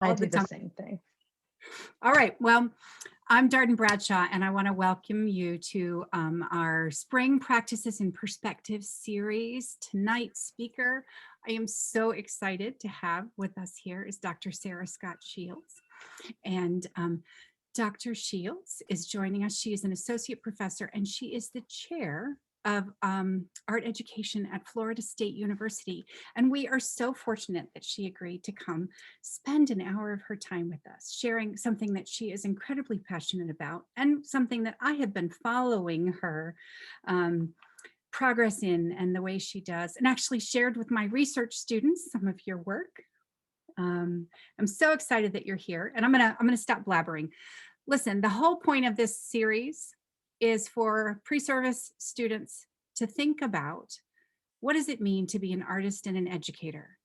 I all the did the time. same thing. All right. Well, I'm Darden Bradshaw, and I want to welcome you to our Spring Practices in Perspective series. Tonight's speaker, I am so excited to have with us here is Dr. Sara Scott Shields. And Dr. Shields is joining us. She is an associate professor, and she is the chair of art education at Florida State University. And we are so fortunate that she agreed to come spend an hour of her time with us, sharing something that she is incredibly passionate about and something that I have been following her progress in and the way she does, and actually shared with my research students some of your work. I'm so excited that you're here, and I'm gonna stop blabbering. Listen, the whole point of this series is for pre-service students to think about, what does it mean to be an artist and an educator?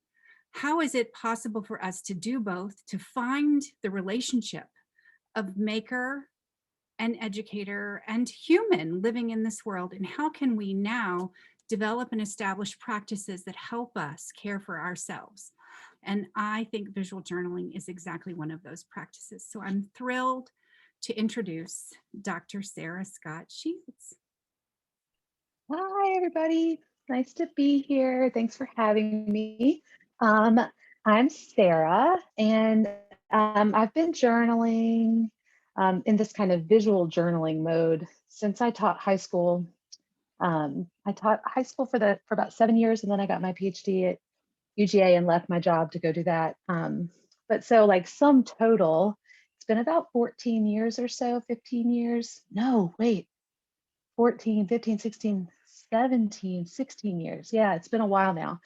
How is it possible for us to do both, to find the relationship of maker and educator and human living in this world? And how can we now develop and establish practices that help us care for ourselves? And I think visual journaling is exactly one of those practices. So I'm thrilled to introduce Dr. Sara Scott Shields. Hi, everybody. Nice to be here. Thanks for having me. I'm Sara, and I've been journaling in this kind of visual journaling mode since I taught high school. I taught high school for about 7 years, and then I got my PhD at UGA and left my job to go do that. But so like sum total, it's been about 14 years or so, 15 years. No, wait, 14, 15, 16, 17, 16 years. Yeah, it's been a while now.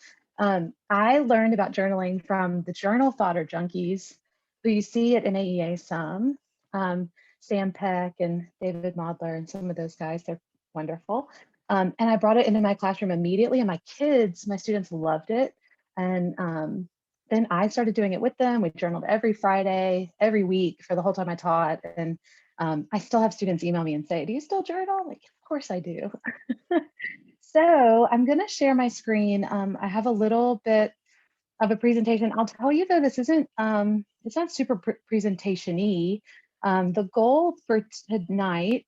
I learned about journaling from the journal fodder junkies who you see at NAEA some, Sam Peck and David Maudler and some of those guys. They're wonderful. And I brought it into my classroom immediately, and my students loved it. And then I started doing it with them. We journaled every Friday, every week for the whole time I taught. And I still have students email me and say, "Do you still journal?" I'm like, of course I do. So I'm going to share my screen. I have a little bit of a presentation. I'll tell you though, this isn't, it's not super presentation-y. The goal for tonight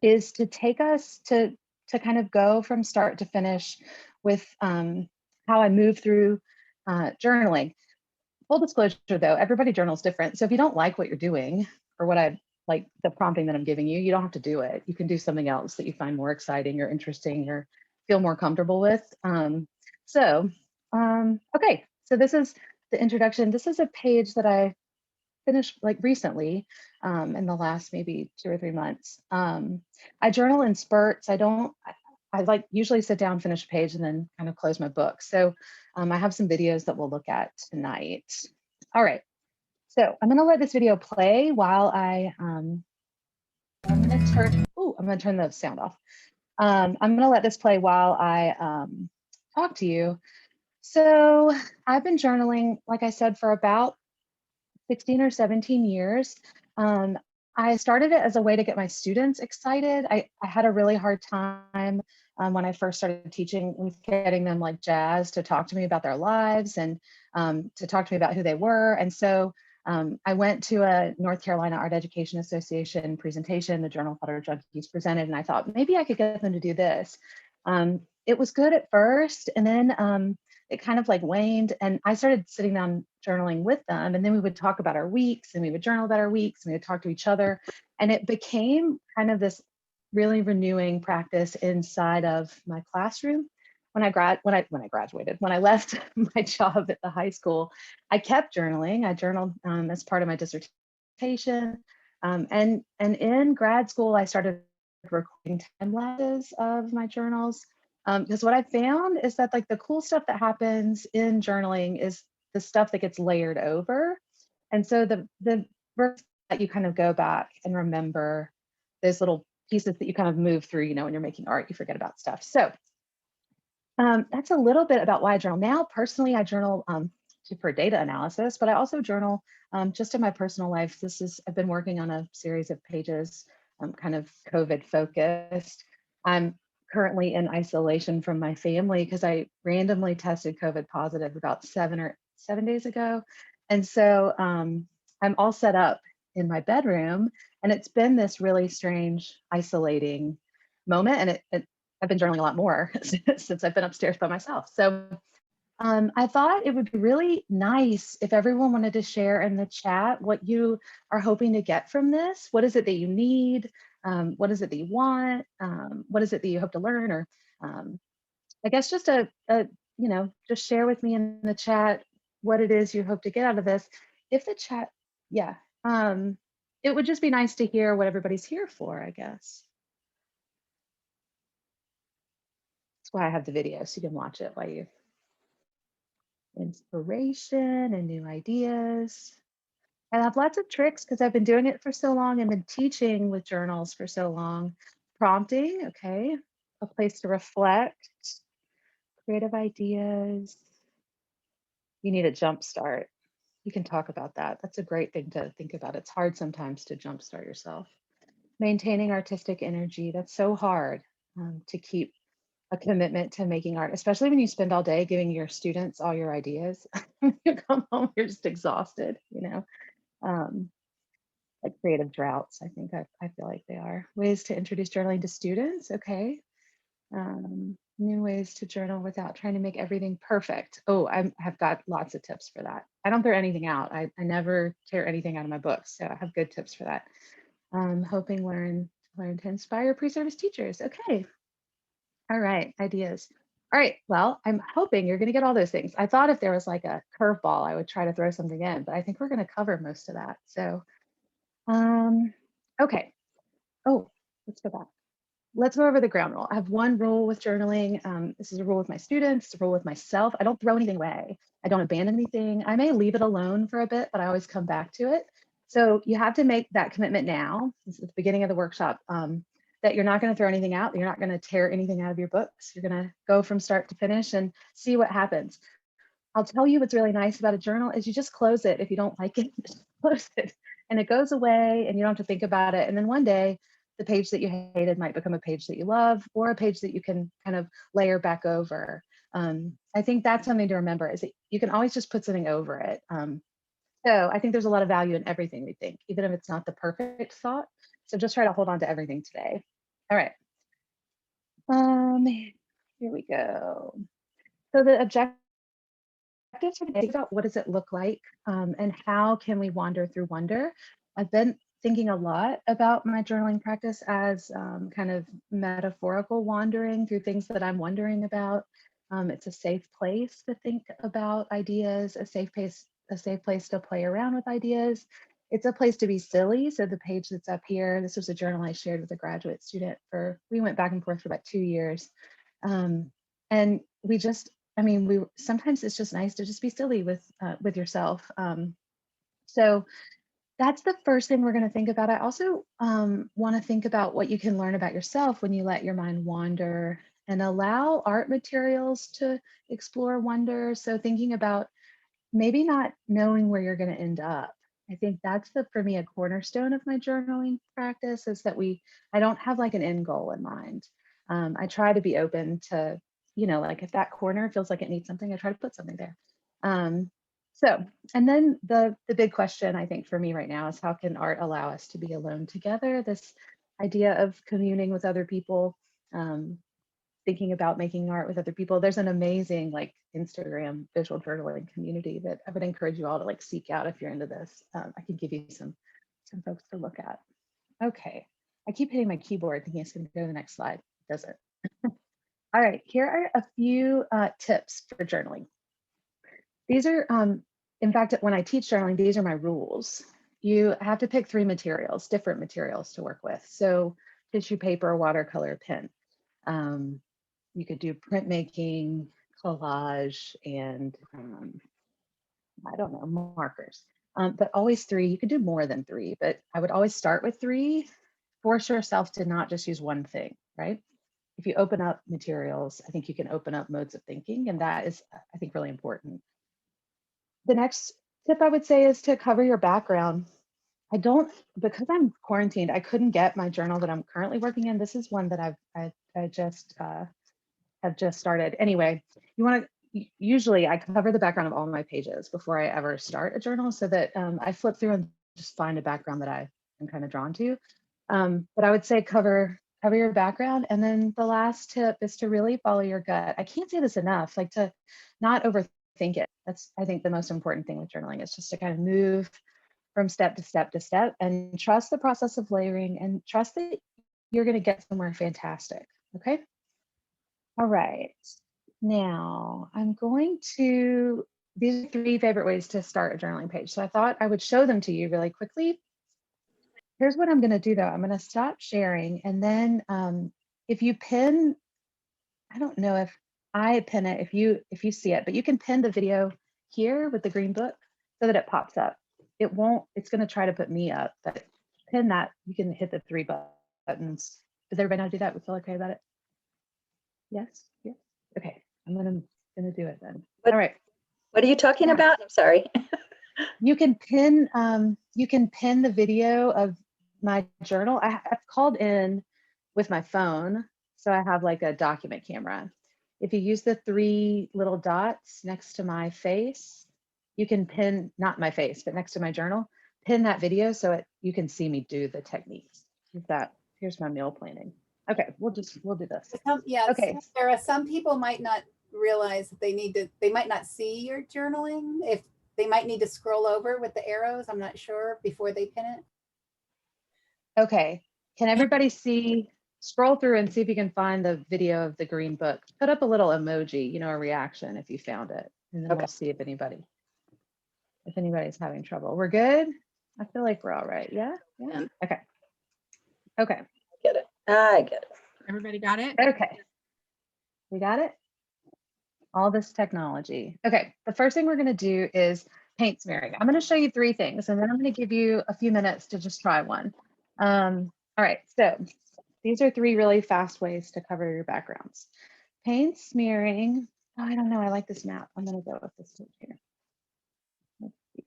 is to take us to kind of go from start to finish with how I move through journaling. Full disclosure though, everybody journals different. So if you don't like what you're doing or what I like the prompting that I'm giving you, you don't have to do it. You can do something else that you find more exciting or interesting or feel more comfortable with. Okay, so this is the introduction. This is a page that I finished like recently in the last maybe 2 or 3 months. I journal in spurts. I like usually sit down, finish a page, and then kind of close my book. So I have some videos that we'll look at tonight. All right. So I'm going to let this video play while I'm going to turn the sound off. I'm going to let this play while I talk to you. So I've been journaling, like I said, for about 16 or 17 years. I started it as a way to get my students excited. I had a really hard time when I first started teaching with getting them like jazzed to talk to me about their lives and to talk to me about who they were. And so I went to a North Carolina Art Education Association presentation, the Journal Fodder Junkies presented, and I thought maybe I could get them to do this. It was good at first, and then it kind of like waned, and I started sitting down journaling with them, and then we would talk about our weeks, and we would journal about our weeks, and we would talk to each other, and it became kind of this really renewing practice inside of my classroom. When I graduated, when I left my job at the high school, I kept journaling. I journaled as part of my dissertation, and in grad school, I started recording time lapses of my journals. Because what I found is that like the cool stuff that happens in journaling is the stuff that gets layered over. And so the verse that you kind of go back and remember those little pieces that you kind of move through, you know, when you're making art, you forget about stuff. So that's a little bit about why I journal. Now, personally, I journal for data analysis, but I also journal just in my personal life. I've been working on a series of pages, kind of COVID focused. I'm currently in isolation from my family because I randomly tested COVID positive about 7 days ago. And so I'm all set up in my bedroom, and it's been this really strange, isolating moment. And I've been journaling a lot more since I've been upstairs by myself. So I thought it would be really nice if everyone wanted to share in the chat what you are hoping to get from this. What is it that you need? What is it that you want? What is it that you hope to learn? Or I guess just just share with me in the chat what it is you hope to get out of this. If the chat, yeah, it would just be nice to hear what everybody's here for, I guess. That's why I have the video, so you can watch it while you inspiration and new ideas. I have lots of tricks because I've been doing it for so long and been teaching with journals for so long. Prompting, okay, a place to reflect, creative ideas. You need a jump start. You can talk about that. That's a great thing to think about. It's hard sometimes to jumpstart yourself. Maintaining artistic energy. That's so hard to keep a commitment to making art, especially when you spend all day giving your students all your ideas. You come home, you're just exhausted, like creative droughts. I think I feel like they are. Ways to introduce journaling to students. Okay. New ways to journal without trying to make everything perfect. Oh, I have got lots of tips for that. I don't throw anything out. I never tear anything out of my books. So I have good tips for that. Hoping learn to inspire pre-service teachers. Okay. All right. Ideas. All right. Well, I'm hoping you're going to get all those things. I thought if there was like a curveball, I would try to throw something in, but I think we're going to cover most of that. So, okay. Oh, let's go back. Let's go over the ground rule. I have one rule with journaling. This is a rule with my students, it's a rule with myself. I don't throw anything away. I don't abandon anything. I may leave it alone for a bit, but I always come back to it. So you have to make that commitment now. This is at the beginning of the workshop, that you're not going to throw anything out. You're not going to tear anything out of your books. You're going to go from start to finish and see what happens. I'll tell you what's really nice about a journal is you just close it. If you don't like it, just close it and it goes away and you don't have to think about it. And then one day, the page that you hated might become a page that you love or a page that you can kind of layer back over. I think that's something to remember is that you can always just put something over it. So I think there's a lot of value in everything we think, even if it's not the perfect thought. So just try to hold on to everything today. All right. Here we go. So the objectives for today, think about what does it look like and how can we wander through wonder. I've been thinking a lot about my journaling practice as kind of metaphorical wandering through things that I'm wondering about. It's a safe place to think about ideas, a safe place to play around with ideas. It's a place to be silly. So the page that's up here, this was a journal I shared with a graduate student we went back and forth for about 2 years. And we just, we sometimes it's just nice to just be silly with yourself. So that's the first thing we're going to think about. I also want to think about what you can learn about yourself when you let your mind wander and allow art materials to explore wonder. So thinking about maybe not knowing where you're going to end up. I think that's for me, a cornerstone of my journaling practice is that I don't have like an end goal in mind. I try to be open to, like if that corner feels like it needs something, I try to put something there. And then the big question I think for me right now is how can art allow us to be alone together? This idea of communing with other people, thinking about making art with other people. There's an amazing like Instagram visual journaling community that I would encourage you all to like seek out if you're into this. I can give you some folks to look at. Okay, I keep hitting my keyboard thinking it's going to go to the next slide. It doesn't. All right, here are a few tips for journaling. These are, in fact, when I teach journaling, these are my rules. You have to pick 3 materials, different materials to work with. So tissue paper, watercolor, pen. You could do printmaking, collage, and I don't know, markers. But always 3. You could do more than 3, but I would always start with 3. Force yourself to not just use one thing, right? If you open up materials, I think you can open up modes of thinking, and that is, I think, really important. The next tip I would say is to cover your background. Because I'm quarantined, I couldn't get my journal that I'm currently working in. This is one that I just have just started. Anyway, you want to usually I cover the background of all my pages before I ever start a journal, so that I flip through and just find a background that I am kind of drawn to. But I would say cover your background. And then the last tip is to really follow your gut. I can't say this enough, like to not overthink it. That's, I think, the most important thing with journaling is just to kind of move from step to step to step and trust the process of layering and trust that you're going to get somewhere fantastic. Okay. All right. Now I'm going to, these are 3 favorite ways to start a journaling page. So I thought I would show them to you really quickly. Here's what I'm going to do though. I'm going to stop sharing. And then if you pin, I don't know if I pin it, if you see it, but you can pin the video here with the green book so that it pops up. It won't, it's going to try to put me up, but pin that, you can hit the 3 buttons. Does everybody know how to do that? We feel okay about it? Yes? Yes? Okay, I'm gonna do it then. All right. What are you talking Yeah. about? I'm sorry. You can pin the video of my journal. I've called in with my phone, so I have like a document camera. If you use the 3 little dots next to my face, you can pin, not my face, but next to my journal, pin that video so you can see me do the techniques. Here's my meal planning. Okay, we'll do this. Yeah, Okay. Sarah, some people might not realize that they might not see your journaling. If they might need to scroll over with the arrows, I'm not sure, before they pin it. Okay, can everybody scroll through and see if you can find the video of the green book. Put up a little emoji, a reaction if you found it. And then Okay. we'll see if anybody's having trouble. We're good? I feel like we're all right. Yeah? Yeah. Okay. Okay. Get it. I get it. Everybody got it? Okay. We got it? All this technology. Okay, the first thing we're going to do is paint smearing. I'm going to show you 3 things, and then I'm going to give you a few minutes to just try one. All right, so these are 3 really fast ways to cover your backgrounds. Paint smearing. Oh, I don't know. I like this map. I'm going to go with this here. Let's see.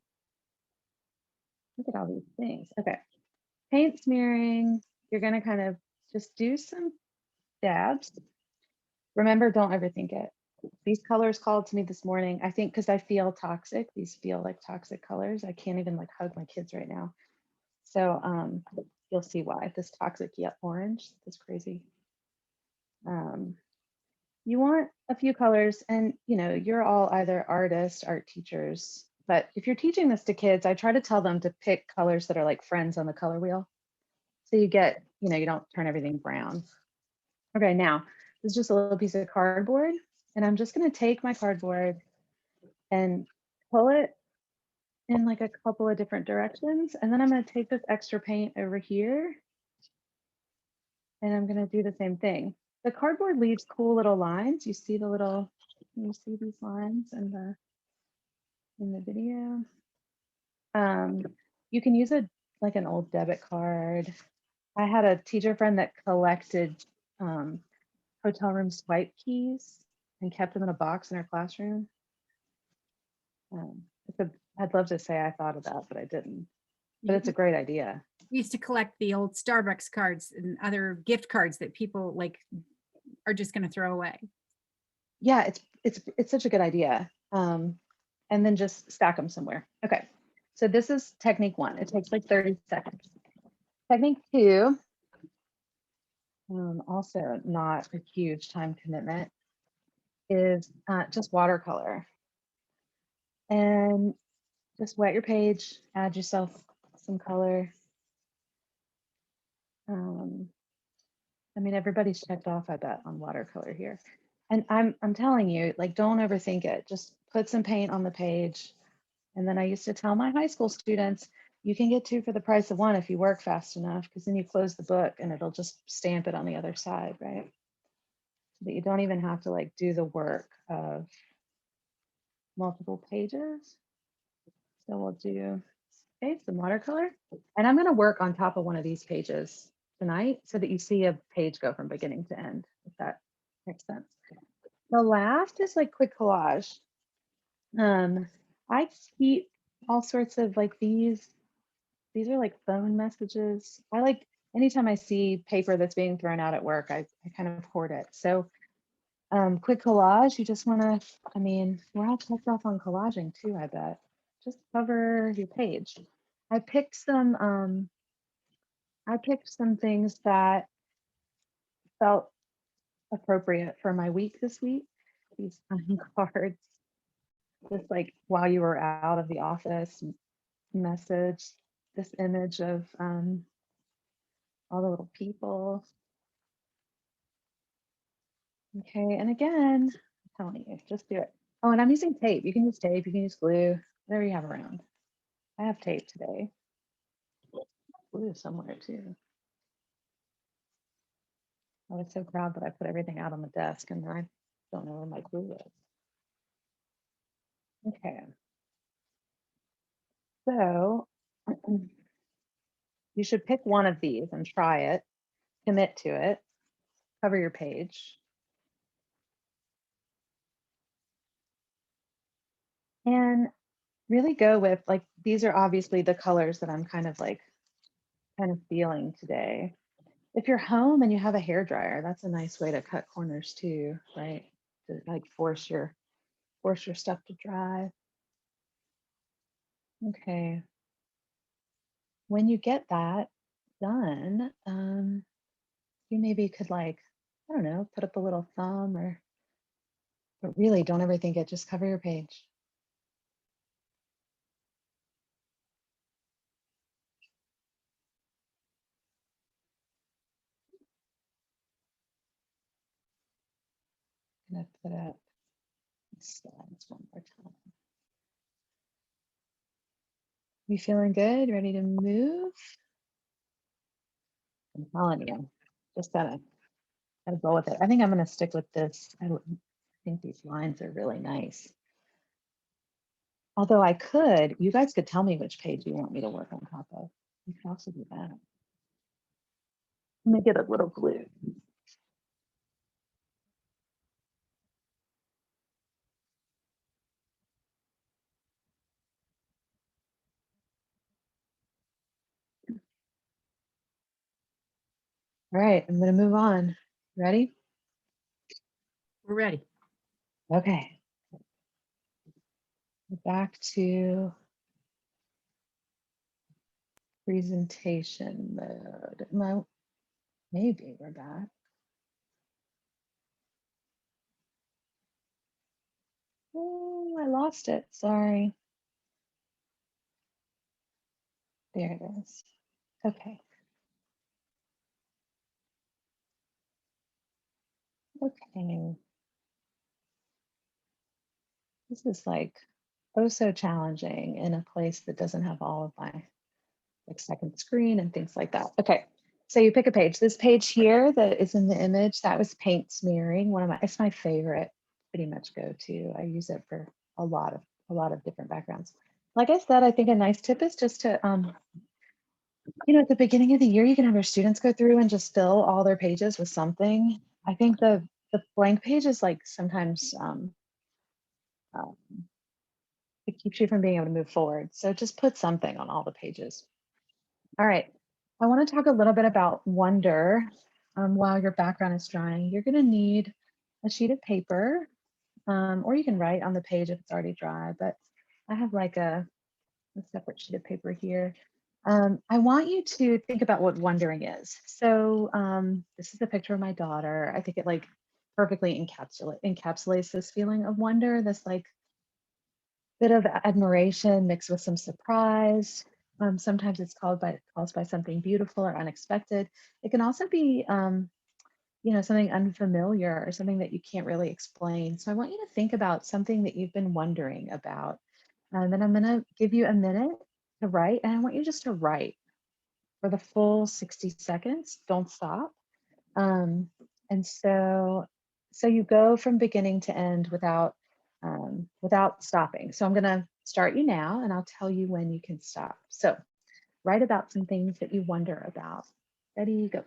Look at all these things. Okay. Paint smearing. You're going to kind of just do some dabs. Remember, don't overthink it. These colors called to me this morning, I think because I feel toxic. These feel like toxic colors. I can't even like hug my kids right now. So you'll see why. This toxic orange, this crazy. You want a few colors, and you're all either artists, art teachers, but if you're teaching this to kids, I try to tell them to pick colors that are like friends on the color wheel. So you get, you don't turn everything brown. Okay, now this is just a little piece of cardboard, and I'm just going to take my cardboard and pull it in like a couple of different directions, and then I'm going to take this extra paint over here, and I'm going to do the same thing. The cardboard leaves cool little lines. You see these lines in the video. You can use like an old debit card. I had a teacher friend that collected hotel room swipe keys and kept them in a box in her classroom. I'd love to say I thought of that, but I didn't. But it's a great idea. We used to collect the old Starbucks cards and other gift cards that people like are just going to throw away. Yeah, it's such a good idea. And then just stack them somewhere. Okay, so this is technique 1. It takes like 30 seconds. Technique 2, also not a huge time commitment, is just watercolor. And just wet your page, add yourself some color. I mean, everybody's checked off, I bet, on watercolor here. And I'm telling you, like, don't overthink it. Just put some paint on the page. And then I used to tell my high school students, you can get 2 for the price of 1 if you work fast enough, because then you close the book and it'll just stamp it on the other side, right? So that you don't even have to like do the work of multiple pages. So we'll do some watercolor, and I'm going to work on top of one of these pages tonight so that you see a page go from beginning to end, if that makes sense. The last is like quick collage. I keep all sorts of like these are like phone messages. I like anytime I see paper that's being thrown out at work, I kind of hoard it. So Quick collage, you just want to, I mean, we're all checked off on collaging too, I bet. Just cover your page. I picked some things that felt appropriate for my week this week. These cards, just like while you were out of the office message, this image of all the little people. Okay, and again, I'm telling you, just do it. Oh, and I'm using tape. You can use tape, you can use glue, whatever you have around. I have tape today. Glue somewhere too. I was so proud that I put everything out on the desk and I don't know where my glue is. Okay. So you should pick one of these and try it, commit to it, cover your page. And really go with, like, these are obviously the colors that I'm kind of feeling today. If you're home and you have a hair dryer, that's a nice way to cut corners too, right? To like force your stuff to dry. Okay. When you get that done, you maybe could, like, I don't know, put up a little thumb, or, but really don't overthink it. Just cover your page. I'm gonna put up slides one more time. You feeling good? Ready to move? I'm telling you, just gotta go with it. I think I'm gonna stick with this. I think these lines are really nice. Although you guys could tell me which page you want me to work on top of. You can also do that. Let me get a little glue. All right, I'm gonna move on. Ready? We're ready. Okay. Back to presentation mode. Maybe we're back. Oh, I lost it. Sorry. There it is. Okay. Okay. This is like oh so challenging in a place that doesn't have all of my like second screen and things like that. Okay. So you pick a page. This page here that is in the image, that was paint smearing. It's my favorite, pretty much go to. I use it for a lot of different backgrounds. Like I said, I think a nice tip is just to at the beginning of the year, you can have your students go through and just fill all their pages with something. I think the blank page is like sometimes um, it keeps you from being able to move forward. So just put something on all the pages. All right, I want to talk a little bit about wonder while your background is drying. You're going to need a sheet of paper, or you can write on the page if it's already dry, but I have like a separate sheet of paper here. I want you to think about what wondering is. So this is a picture of my daughter. I think it like perfectly encapsulates this feeling of wonder, this like bit of admiration mixed with some surprise. Sometimes it's caused by something beautiful or unexpected. It can also be something unfamiliar or something that you can't really explain. So I want you to think about something that you've been wondering about. And then I'm going to give you a minute to write, and I want you just to write for the full 60 seconds. Don't stop. And so you go from beginning to end without stopping. So I'm going to start you now, and I'll tell you when you can stop. So write about some things that you wonder about. Ready, go.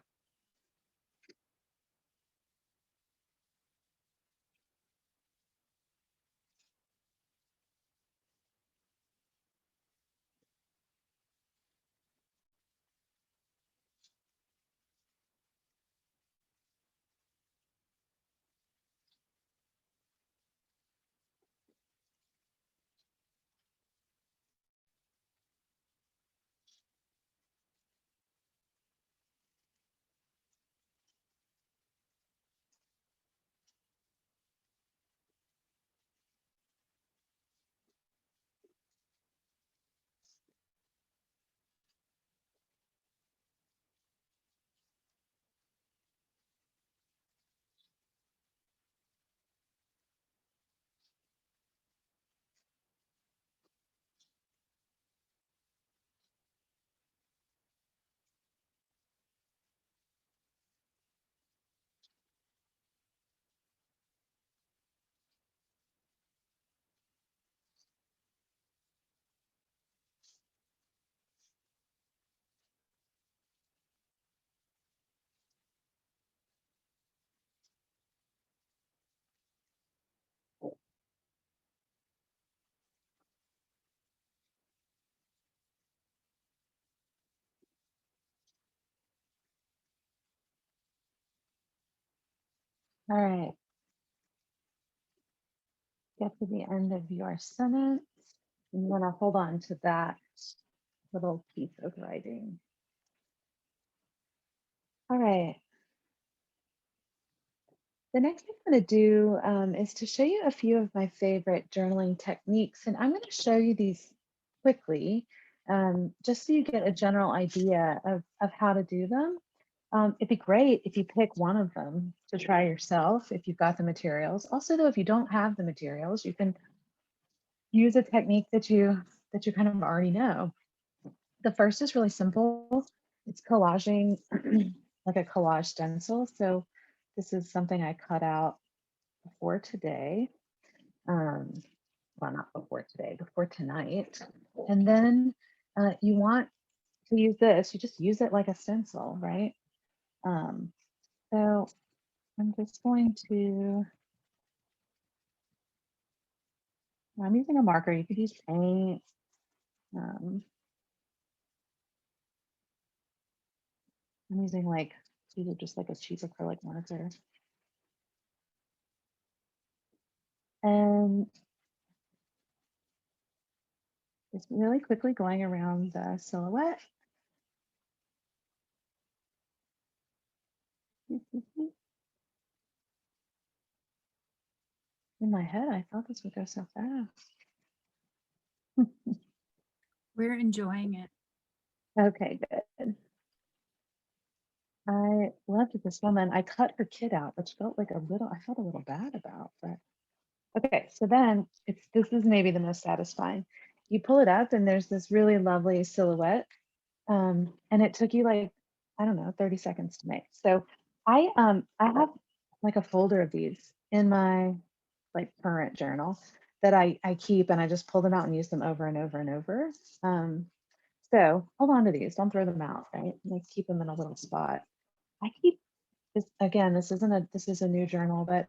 All right. Get to the end of your sentence. You want to hold on to that little piece of writing. All right. The next thing I'm going to do is to show you a few of my favorite journaling techniques. And I'm going to show you these quickly, just so you get a general idea of how to do them. It'd be great if you pick one of them to try yourself if you've got the materials. Also, though, if you don't have the materials, you can use a technique that you kind of already know. The first is really simple. It's collaging like a collage stencil. So this is something I cut out before today. Well, not before today, before tonight. And then you want to use this, you just use it like a stencil, right? So I'm just going to, I'm using a marker. You could use paint. I'm using like, these are just like a cheap acrylic marker. And just really quickly going around the silhouette. In my head, I thought this would go so fast. We're enjoying it. Okay, good. I loved this woman. I cut her kid out, which felt like I felt a little bad about, but okay. So then this is maybe the most satisfying. You pull it up and there's this really lovely silhouette. And it took you like, I don't know, 30 seconds to make. So I have like a folder of these in my like current journal that I keep, and I just pull them out and use them over and over and over. So hold on to these, don't throw them out, right? Like keep them in a little spot. I keep this again, this is a new journal, but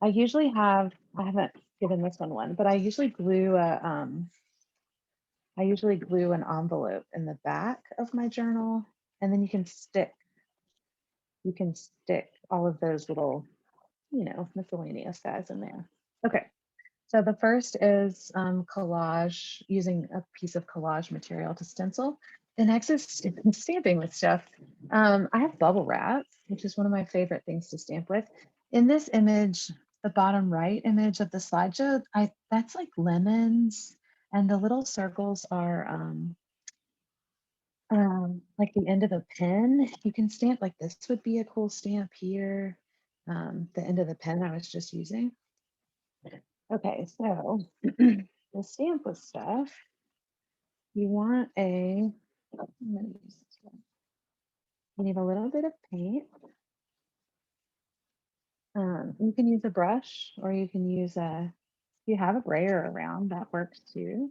I usually have, I haven't given this one, but I usually glue an envelope in the back of my journal, and then you can stick all of those little, miscellaneous guys in there. Okay. So the first is collage, using a piece of collage material to stencil. The next is stamping with stuff. I have bubble wrap, which is one of my favorite things to stamp with. In this image, the bottom right image of the slideshow, that's like lemons, and the little circles are like the end of a pen. You can stamp like this would be a cool stamp here. The end of the pen I was just using. Okay, so the stamp with stuff, you want I'm gonna use this one. You need a little bit of paint. You can use a brush, or you can use if you have a brayer around, that works too.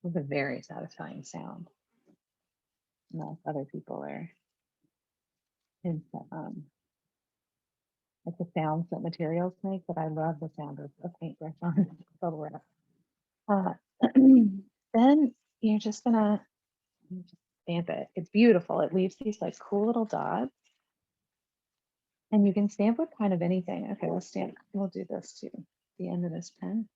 With a very satisfying sound. No, other people are into like the sounds that materials make, but I love the sound of a paintbrush on bubble wrap. Then you're just gonna stamp it. It's beautiful. It leaves these like cool little dots. And you can stamp with kind of anything. Okay, we'll do this too. The end of this pen.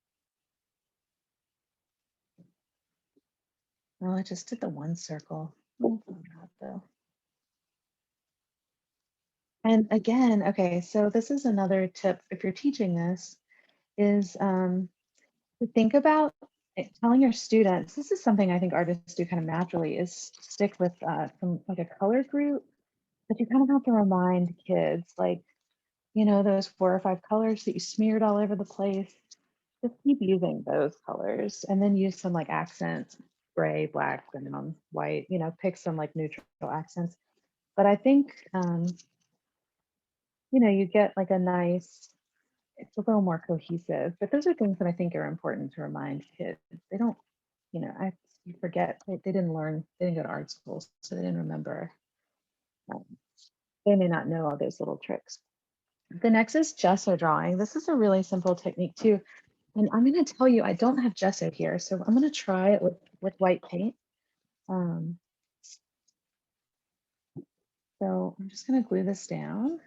Oh, I just did the one circle. Oh, though. And again, okay, so this is another tip if you're teaching this, is to think about telling your students, this is something I think artists do kind of naturally, is stick with some like a color group, but you kind of have to remind kids, like, those 4 or 5 colors that you smeared all over the place, just keep using those colors, and then use some like accents, gray, black, brown, white, pick some like neutral accents. But I think, you get like a nice, it's a little more cohesive, but those are things that I think are important to remind kids. They don't, you forget, they didn't learn, they didn't go to art school, so they didn't remember. They may not know all those little tricks. The next is gesso drawing. This is a really simple technique too. And I'm going to tell you, I don't have gesso here, so I'm going to try it with white paint. So I'm just going to glue this down.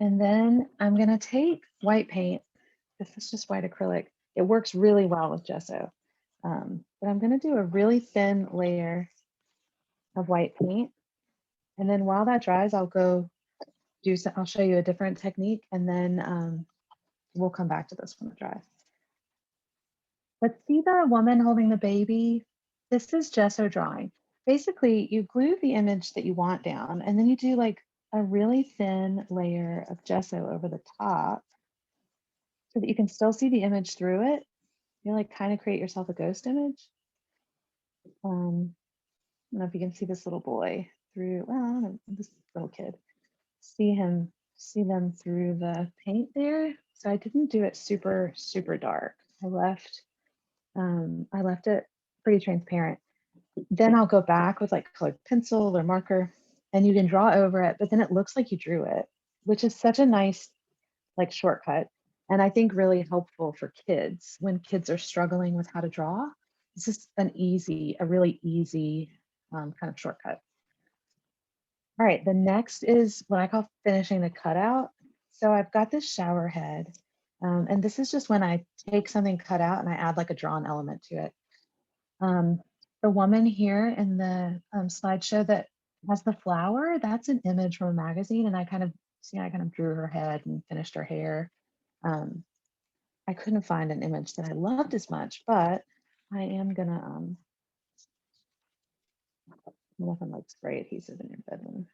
And then I'm gonna take white paint. This is just white acrylic. It works really well with gesso. But I'm gonna do a really thin layer of white paint. And then while that dries, I'll go do some, I'll show you a different technique, and then we'll come back to this when it dries. But see the woman holding the baby? This is gesso drawing. Basically, you glue the image that you want down, and then you do like a really thin layer of gesso over the top so that you can still see the image through it. You like kind of create yourself a ghost image. I don't know if you can see this little boy through, well, I don't know, this little kid. See them through the paint there. So I didn't do it super, super dark. I left it pretty transparent. Then I'll go back with like colored pencil or marker, and you can draw over it, but then it looks like you drew it, which is such a nice like shortcut. And I think really helpful for kids when kids are struggling with how to draw. This is a really easy kind of shortcut. All right, the next is what I call finishing the cutout. So I've got this shower head, and this is just when I take something cut out and I add like a drawn element to it. The woman here in the slideshow that has the flower, that's an image from a magazine, and I kind of drew her head and finished her hair. I couldn't find an image that I loved as much, but I am gonna nothing like spray adhesive in your bedroom.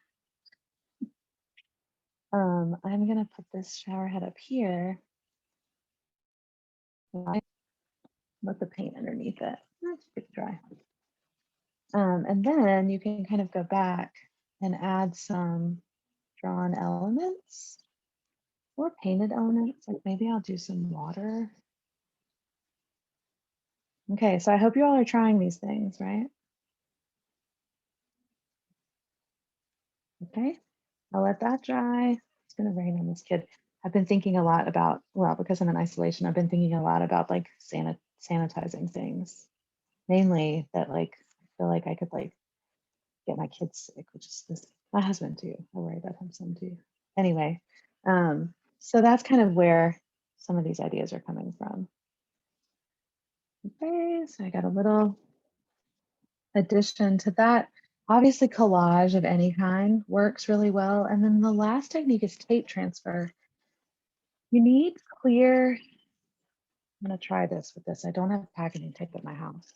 I'm gonna put this shower head up here. Let the paint underneath it. That's pretty dry. And then you can kind of go back and add some drawn elements or painted elements. Like maybe I'll do some water. Okay, so I hope you all are trying these things, right? Okay, I'll let that dry. It's gonna rain on this kid. I've been thinking a lot about, well, because I'm in isolation, I've been thinking a lot about like sanitizing things. Mainly that like, I feel like I could like get my kids sick, which is this, my husband too. I worry about him some too. Anyway, so that's kind of where some of these ideas are coming from. Okay, so I got a little addition to that. Obviously, collage of any kind works really well. And then the last technique is tape transfer. You need clear, I'm gonna try this with this. I don't have packaging tape at my house.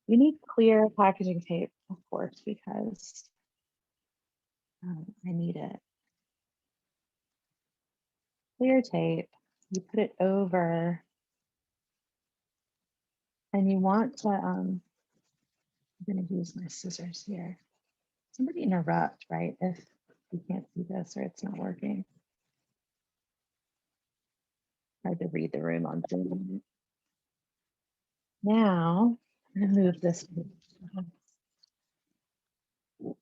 You need clear packaging tape, of course, because I need it. Clear tape, you put it over, and you want to, I'm gonna use my scissors here. Somebody interrupt, right? If you can't see this or it's not working. Hard to read the room on Zoom. Now, I'm gonna move this.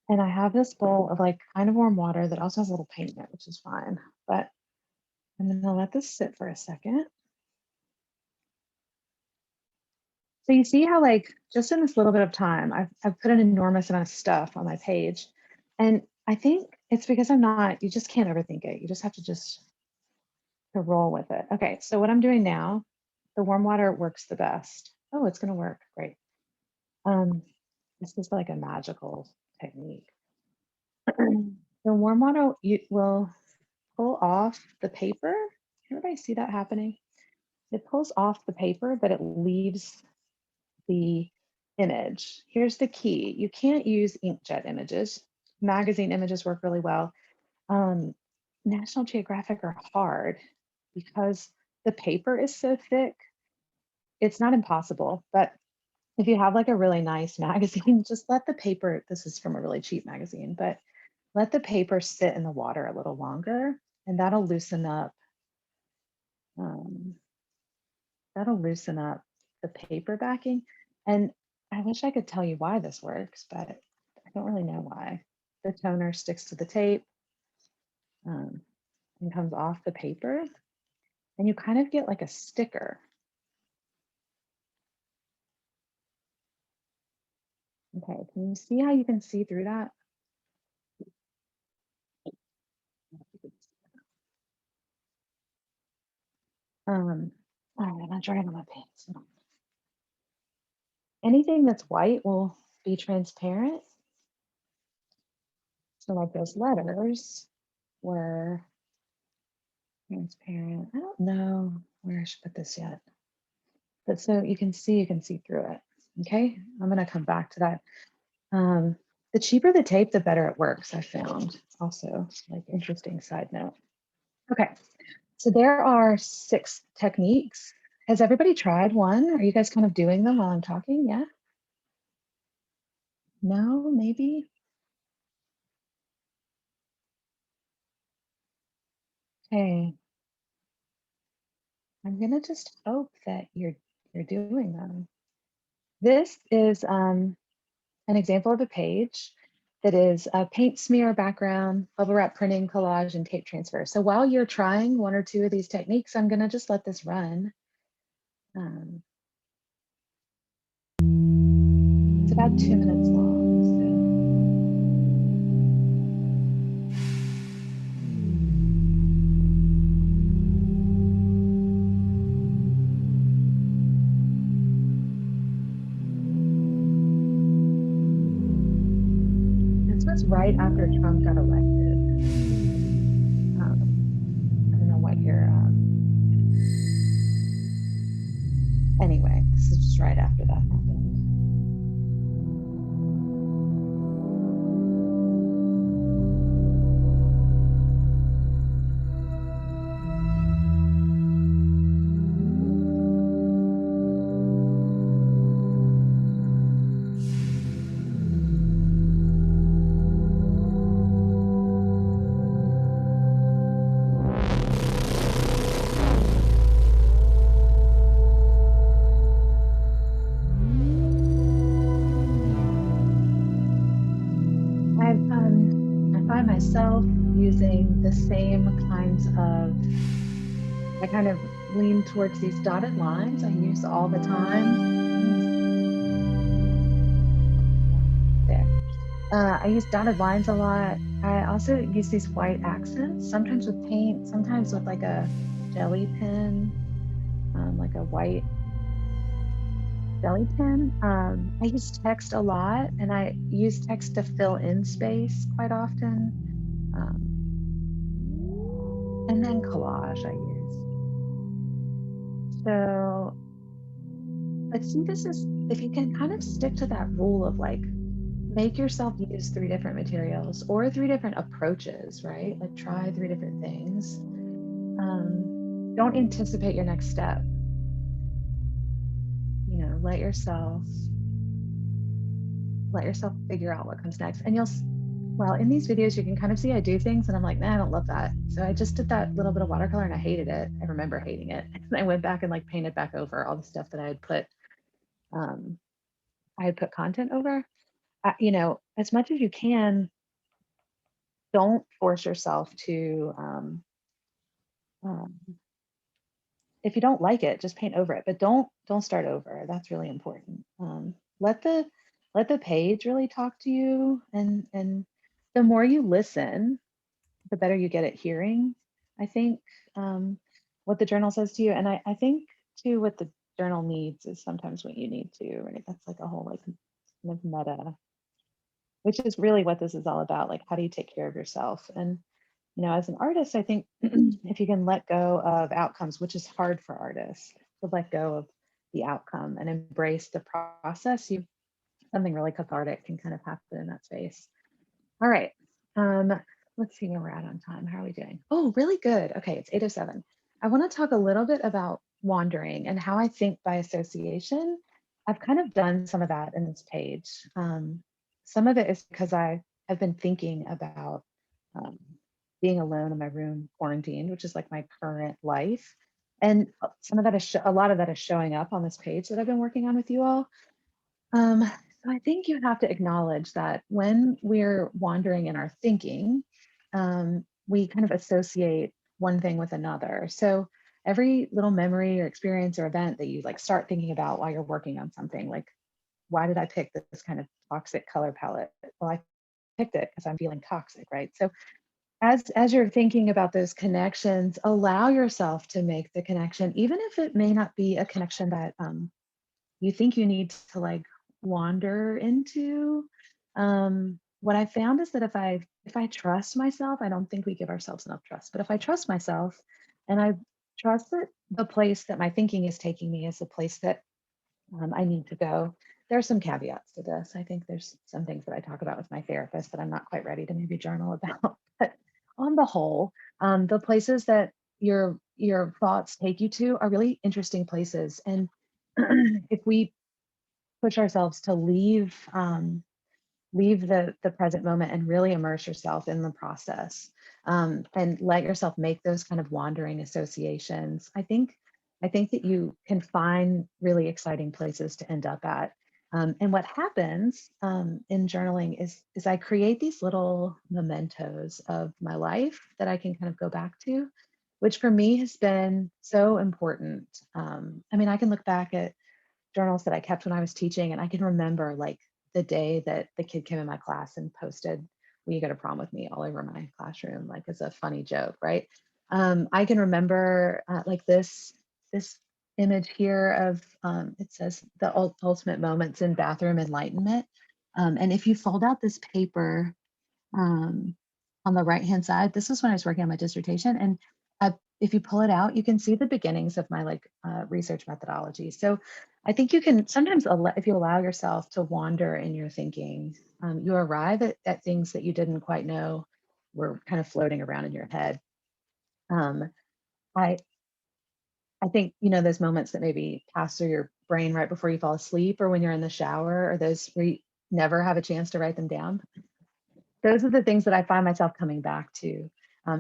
And I have this bowl of like kind of warm water that also has a little paint in it, which is fine. But I'm gonna let this sit for a second. So you see how like just in this little bit of time, I've put an enormous amount of stuff on my page. And I think it's because you just can't overthink it. You just have to roll with it. Okay, so what I'm doing now, the warm water works the best. Oh, it's gonna work, great. This is like a magical technique. The warm water will pull off the paper. Everybody see that happening? It pulls off the paper, but it leaves the image. Here's the key. You can't use inkjet images. Magazine images work really well. National Geographic are hard because the paper is so thick. It's not impossible, but if you have like a really nice magazine, just let the paper, this is from a really cheap magazine, but let the paper sit in the water a little longer, and that'll loosen up the paper backing. And I wish I could tell you why this works, but I don't really know why. The toner sticks to the tape and comes off the paper, and you kind of get like a sticker. Okay, can you see how you can see through that? All right, I'm drawing on my pants. Anything that's white will be transparent. So like those letters were transparent. I don't know where I should put this yet. But so you can see through it. Okay, I'm gonna come back to that. The cheaper the tape, the better it works, I found. Also, like interesting side note. Okay, so there are 6 techniques. Has everybody tried one? Are you guys kind of doing them while I'm talking? Yeah? No, maybe? Okay. I'm gonna just hope that you're doing them. This is an example of a page that is a paint smear background, bubble wrap printing, collage, and tape transfer. So while you're trying 1 or 2 of these techniques, I'm gonna just let this run. It's about 2 minutes long, so this was right after Trump got elected. I don't know what your, anyway, this is just right after that happened. I find myself using the same kinds of, I kind of lean towards these dotted lines I use all the time. There. I use dotted lines a lot. I also use these white accents, sometimes with paint, sometimes with like a jelly pen, like a white jelly pen. I use text a lot, and I use text to fill in space quite often. And then collage I use. So I think this is, if you can kind of stick to that rule of like, make yourself use 3 different materials or 3 different approaches, right? Like try 3 different things. Don't anticipate your next step. You know, let yourself figure out what comes next. And well, in these videos, you can kind of see I do things and I'm like, nah, I don't love that. So I just did that little bit of watercolor and I hated it. I remember hating it. And I went back and like painted back over all the stuff that I had put content over. You know, as much as you can, don't force yourself to, if you don't like it, just paint over it, but don't start over. That's really important. Let the page really talk to you, and the more you listen, the better you get at hearing, I think, what the journal says to you. And I think too, what the journal needs is sometimes what you need to, right? That's like a whole like kind of meta, which is really what this is all about. Like, how do you take care of yourself? And, you know, as an artist, I think if you can let go of outcomes, which is hard for artists, to let go of the outcome and embrace the process, something really cathartic can kind of happen in that space. All right. Let's see where we're at on time. How are we doing? Oh, really good. Okay, it's 8:07. I want to talk a little bit about wandering and how I think by association. I've kind of done some of that in this page. Some of it is because I have been thinking about being alone in my room, quarantined, which is like my current life. And some of that is a lot of that is showing up on this page that I've been working on with you all. So I think you have to acknowledge that when we're wandering in our thinking, we kind of associate one thing with another. So every little memory or experience or event that you like start thinking about while you're working on something, like, why did I pick this kind of toxic color palette? Well, I picked it because I'm feeling toxic, right? So as you're thinking about those connections, allow yourself to make the connection, even if it may not be a connection that you think you need to like wander into. What I found is that if I trust myself, I don't think we give ourselves enough trust, but if I trust myself and I trust that the place that my thinking is taking me is the place that I need to go. There are some caveats to this. I think there's some things that I talk about with my therapist that I'm not quite ready to maybe journal about. But on the whole, the places that your thoughts take you to are really interesting places. And if we push ourselves to leave the present moment and really immerse yourself in the process, and let yourself make those kind of wandering associations, I think that you can find really exciting places to end up at. And what happens in journaling is I create these little mementos of my life that I can kind of go back to, which for me has been so important. I mean, I can look back at journals that I kept when I was teaching, and I can remember like the day that the kid came in my class and posted, "Will you go to prom with me?" all over my classroom, like as a funny joke, right? I can remember like this image here of it says the ultimate moments in bathroom enlightenment. And if you fold out this paper, um, on the right hand side, this is when I was working on my dissertation, and if you pull it out, you can see the beginnings of my like research methodology. So I think you can sometimes, if you allow yourself to wander in your thinking, you arrive at things that you didn't quite know were kind of floating around in your head. Um, I I think, you know, those moments that maybe pass through your brain right before you fall asleep or when you're in the shower, or those where you never have a chance to write them down. Those are the things that I find myself coming back to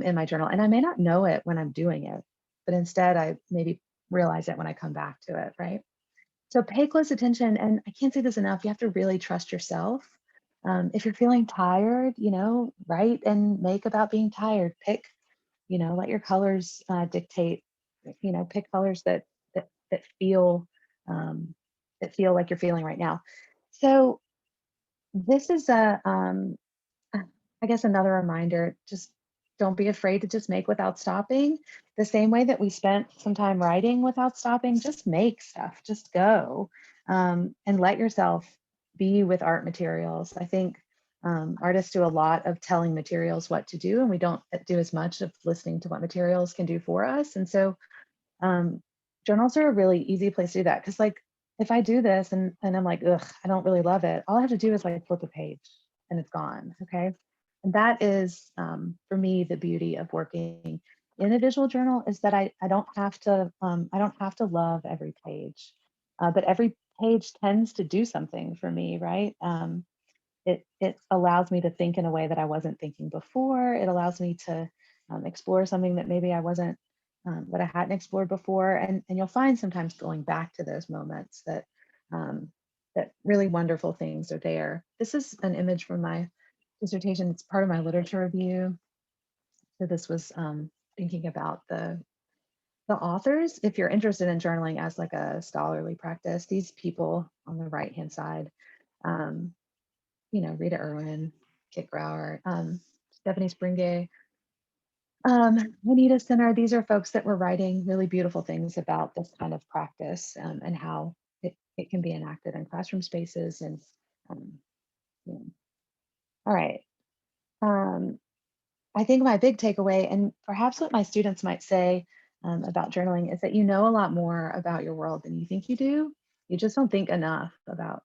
in my journal. And I may not know it when I'm doing it, but instead I maybe realize it when I come back to it, right? So pay close attention. And I can't say this enough, you have to really trust yourself. If you're feeling tired, you know, write and make about being tired. Pick, you know, let your colors dictate, you know, pick colors that feel like you're feeling right now. So this is I guess another reminder, just don't be afraid to just make without stopping. The same way that we spent some time writing without stopping, just make stuff, just go, and let yourself be with art materials. I think artists do a lot of telling materials what to do, and we don't do as much of listening to what materials can do for us. And so journals are a really easy place to do that. Because like if I do this and I'm like, ugh, I don't really love it, all I have to do is like flip a page and it's gone. Okay. And that is for me the beauty of working in a visual journal, is that I don't have to love every page, but every page tends to do something for me, right? It allows me to think in a way that I wasn't thinking before. It allows me to explore something that maybe I wasn't that I hadn't explored before. And you'll find sometimes going back to those moments that that really wonderful things are there. This is an image from my dissertation. It's part of my literature review. So this was thinking about the authors. If you're interested in journaling as like a scholarly practice, these people on the right hand side, um, you know, Rita Irwin, Kit Grauer, Stephanie Springay, Anita Sinner. These are folks that were writing really beautiful things about this kind of practice, and how it can be enacted in classroom spaces. And um, yeah. All right. Um, I think my big takeaway, and perhaps what my students might say about journaling, is that you know a lot more about your world than you think you do. You just don't think enough about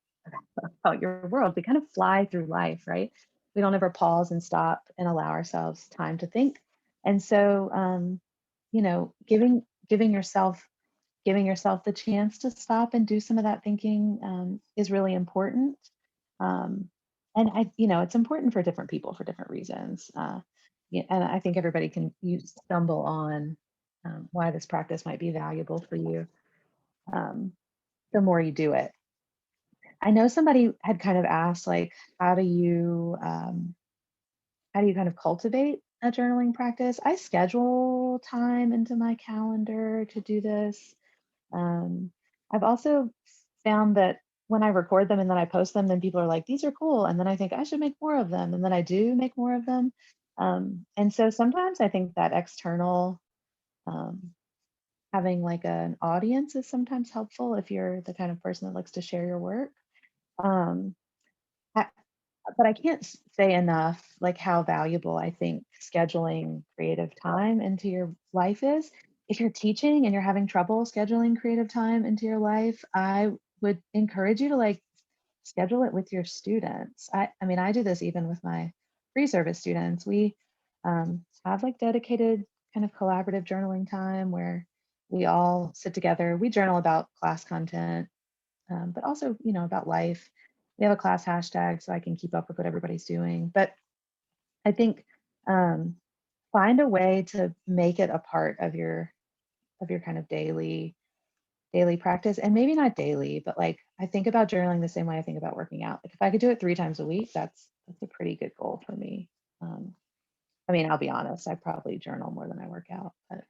your world. We kind of fly through life, right? We don't ever pause and stop and allow ourselves time to think. And so, you know, giving yourself the chance to stop and do some of that thinking is really important. Um, and you know, it's important for different people for different reasons. Yeah, and I think everybody can stumble on why this practice might be valuable for you um, the more you do it. I know somebody had kind of asked, like, how do you kind of cultivate a journaling practice? I schedule time into my calendar to do this. I've also found that when I record them and then I post them, then people are like, these are cool. And then I think I should make more of them. And then I do make more of them. And so sometimes I think that external, having like an audience is sometimes helpful if you're the kind of person that likes to share your work. Um, I, but I can't say enough like how valuable I think scheduling creative time into your life is. If you're teaching and you're having trouble scheduling creative time into your life, I would encourage you to like schedule it with your students. I mean, I do this even with my pre-service students. We have like dedicated kind of collaborative journaling time where we all sit together. We journal about class content, but also, you know, about life. We have a class hashtag so I can keep up with what everybody's doing. But I think find a way to make it a part of your kind of daily practice, and maybe not daily, but like I think about journaling the same way I think about working out. Like if I could do it 3 times a week, that's a pretty good goal for me. I mean, I'll be honest, I probably journal more than I work out, but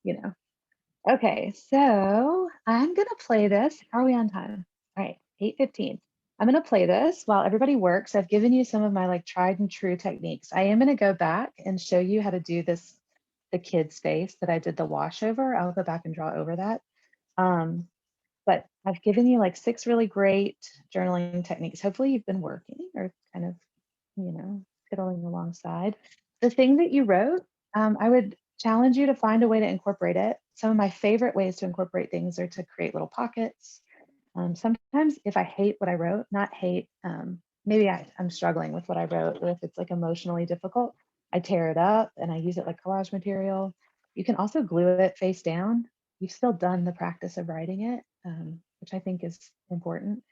you know. Okay, so I'm gonna play this. How are we on time? All right, 8:15. I'm gonna play this while everybody works. I've given you some of my like tried and true techniques. I am gonna go back and show you how to do this, the kid's face that I did the wash over. I'll go back and draw over that. But I've given you like 6 really great journaling techniques. Hopefully you've been working or kind of, you know, fiddling alongside. The thing that you wrote, I would challenge you to find a way to incorporate it. Some of my favorite ways to incorporate things are to create little pockets. Sometimes if I hate what I wrote, not hate, maybe I'm struggling with what I wrote, or if it's like emotionally difficult, I tear it up and I use it like collage material. You can also glue it face down. You've still done the practice of writing it, which I think is important.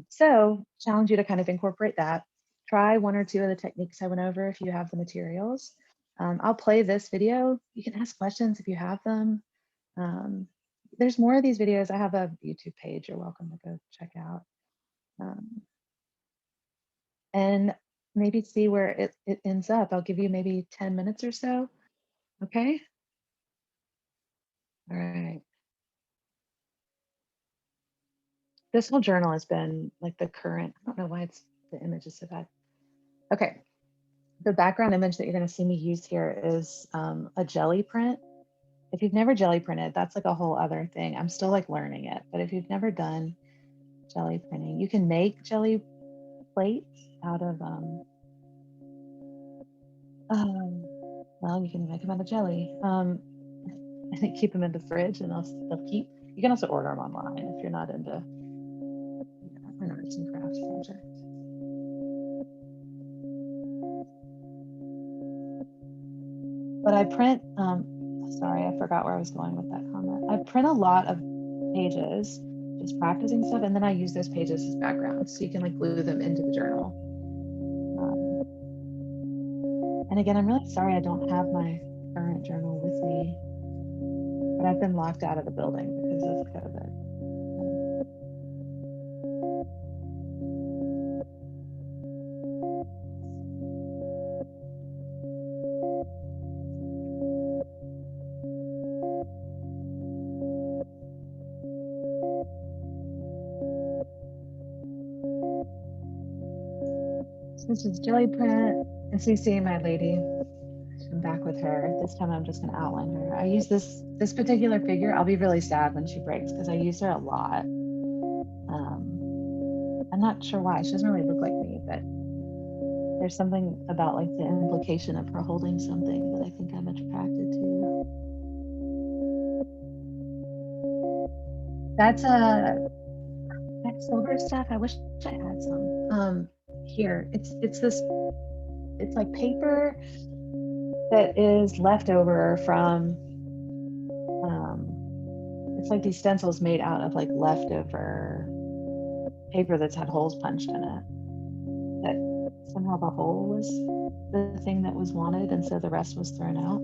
So challenge you to kind of incorporate that. Try 1 or 2 of the techniques I went over if you have the materials. I'll play this video. You can ask questions if you have them. There's more of these videos. I have a YouTube page you're welcome to go check out. And maybe see where it ends up. I'll give you maybe 10 minutes or so. Okay. All right. This whole journal has been like the current, I don't know why the image is so bad. Okay. The background image that you're going to see me use here is a jelly print. If you've never jelly printed, that's like a whole other thing. I'm still like learning it, but if you've never done jelly printing, you can make jelly plates out of, well, you can make them out of jelly. I think keep them in the fridge and they'll keep. You can also order them online if you're not into, you know, an arts and crafts project. But I print, sorry, I forgot where I was going with that comment. I print a lot of pages, just practicing stuff, and then I use those pages as backgrounds, so you can like glue them into the journal. And again, I'm really sorry I don't have my current journal with me, but I've been locked out of the building because of COVID. So this is jelly print, and CC, my lady. I'm back with her. This time I'm just going to outline her. I use this particular figure. I'll be really sad when she breaks because I use her a lot. I'm not sure why. She doesn't really look like me, but there's something about like the implication of her holding something that I think I'm attracted to. That's that silver stuff. I wish I had some. Here, it's like paper that is left over from, it's like these stencils made out of like leftover paper that's had holes punched in it. That somehow the hole was the thing that was wanted, and so the rest was thrown out.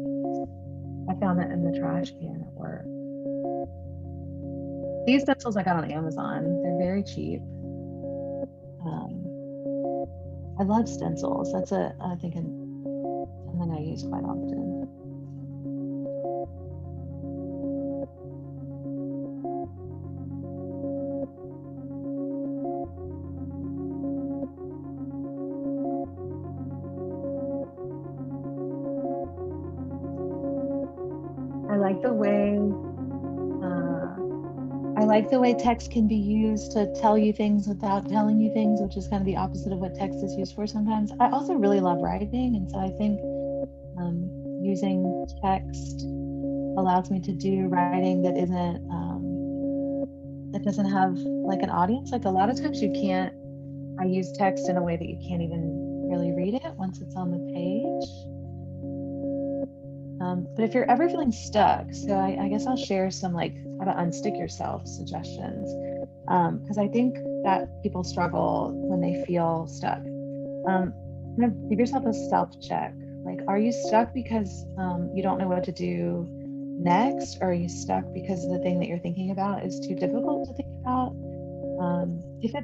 I found that in the trash can at work. These stencils I got on Amazon. They're very cheap. I love stencils. That's I think something I use quite often. like the way text can be used to tell you things without telling you things, which is kind of the opposite of what text is used for sometimes. I also really love writing, and so I think using text allows me to do writing that isn't that doesn't have like an audience. Like a lot of times you can't. I use text in a way that you can't even really read it once it's on the page. But if you're ever feeling stuck, so I guess I'll share some like how to unstick yourself suggestions, because I think that people struggle when they feel stuck. Kind of give yourself a self check. Like, are you stuck because you don't know what to do next? Or are you stuck because the thing that you're thinking about is too difficult to think about? If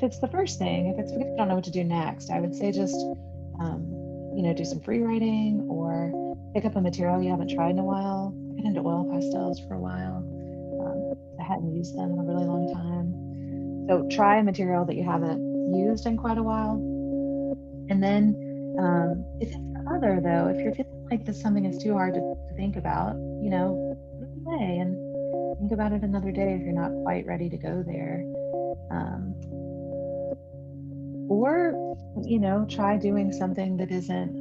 it's the first thing, if it's because you don't know what to do next, I would say just do some free writing or pick up a material you haven't tried in a while. I got into oil pastels for a while. I hadn't used them in a really long time. So try a material that you haven't used in quite a while. And then if it's other though, if you're feeling like this something is too hard to think about, put it away and think about it another day if you're not quite ready to go there. Or try doing something that isn't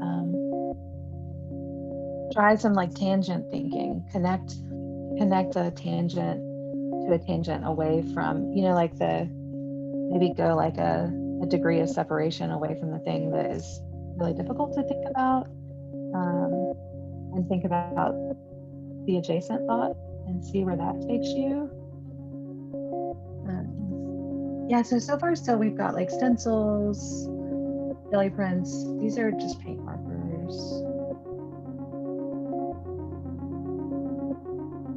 try some like tangent thinking, connect a tangent to a tangent away from like maybe go like a degree of separation away from the thing that is really difficult to think about, and think about the adjacent thought and see where that takes you. Yeah, so far still we've got like stencils, jelly prints. These are just paint markers.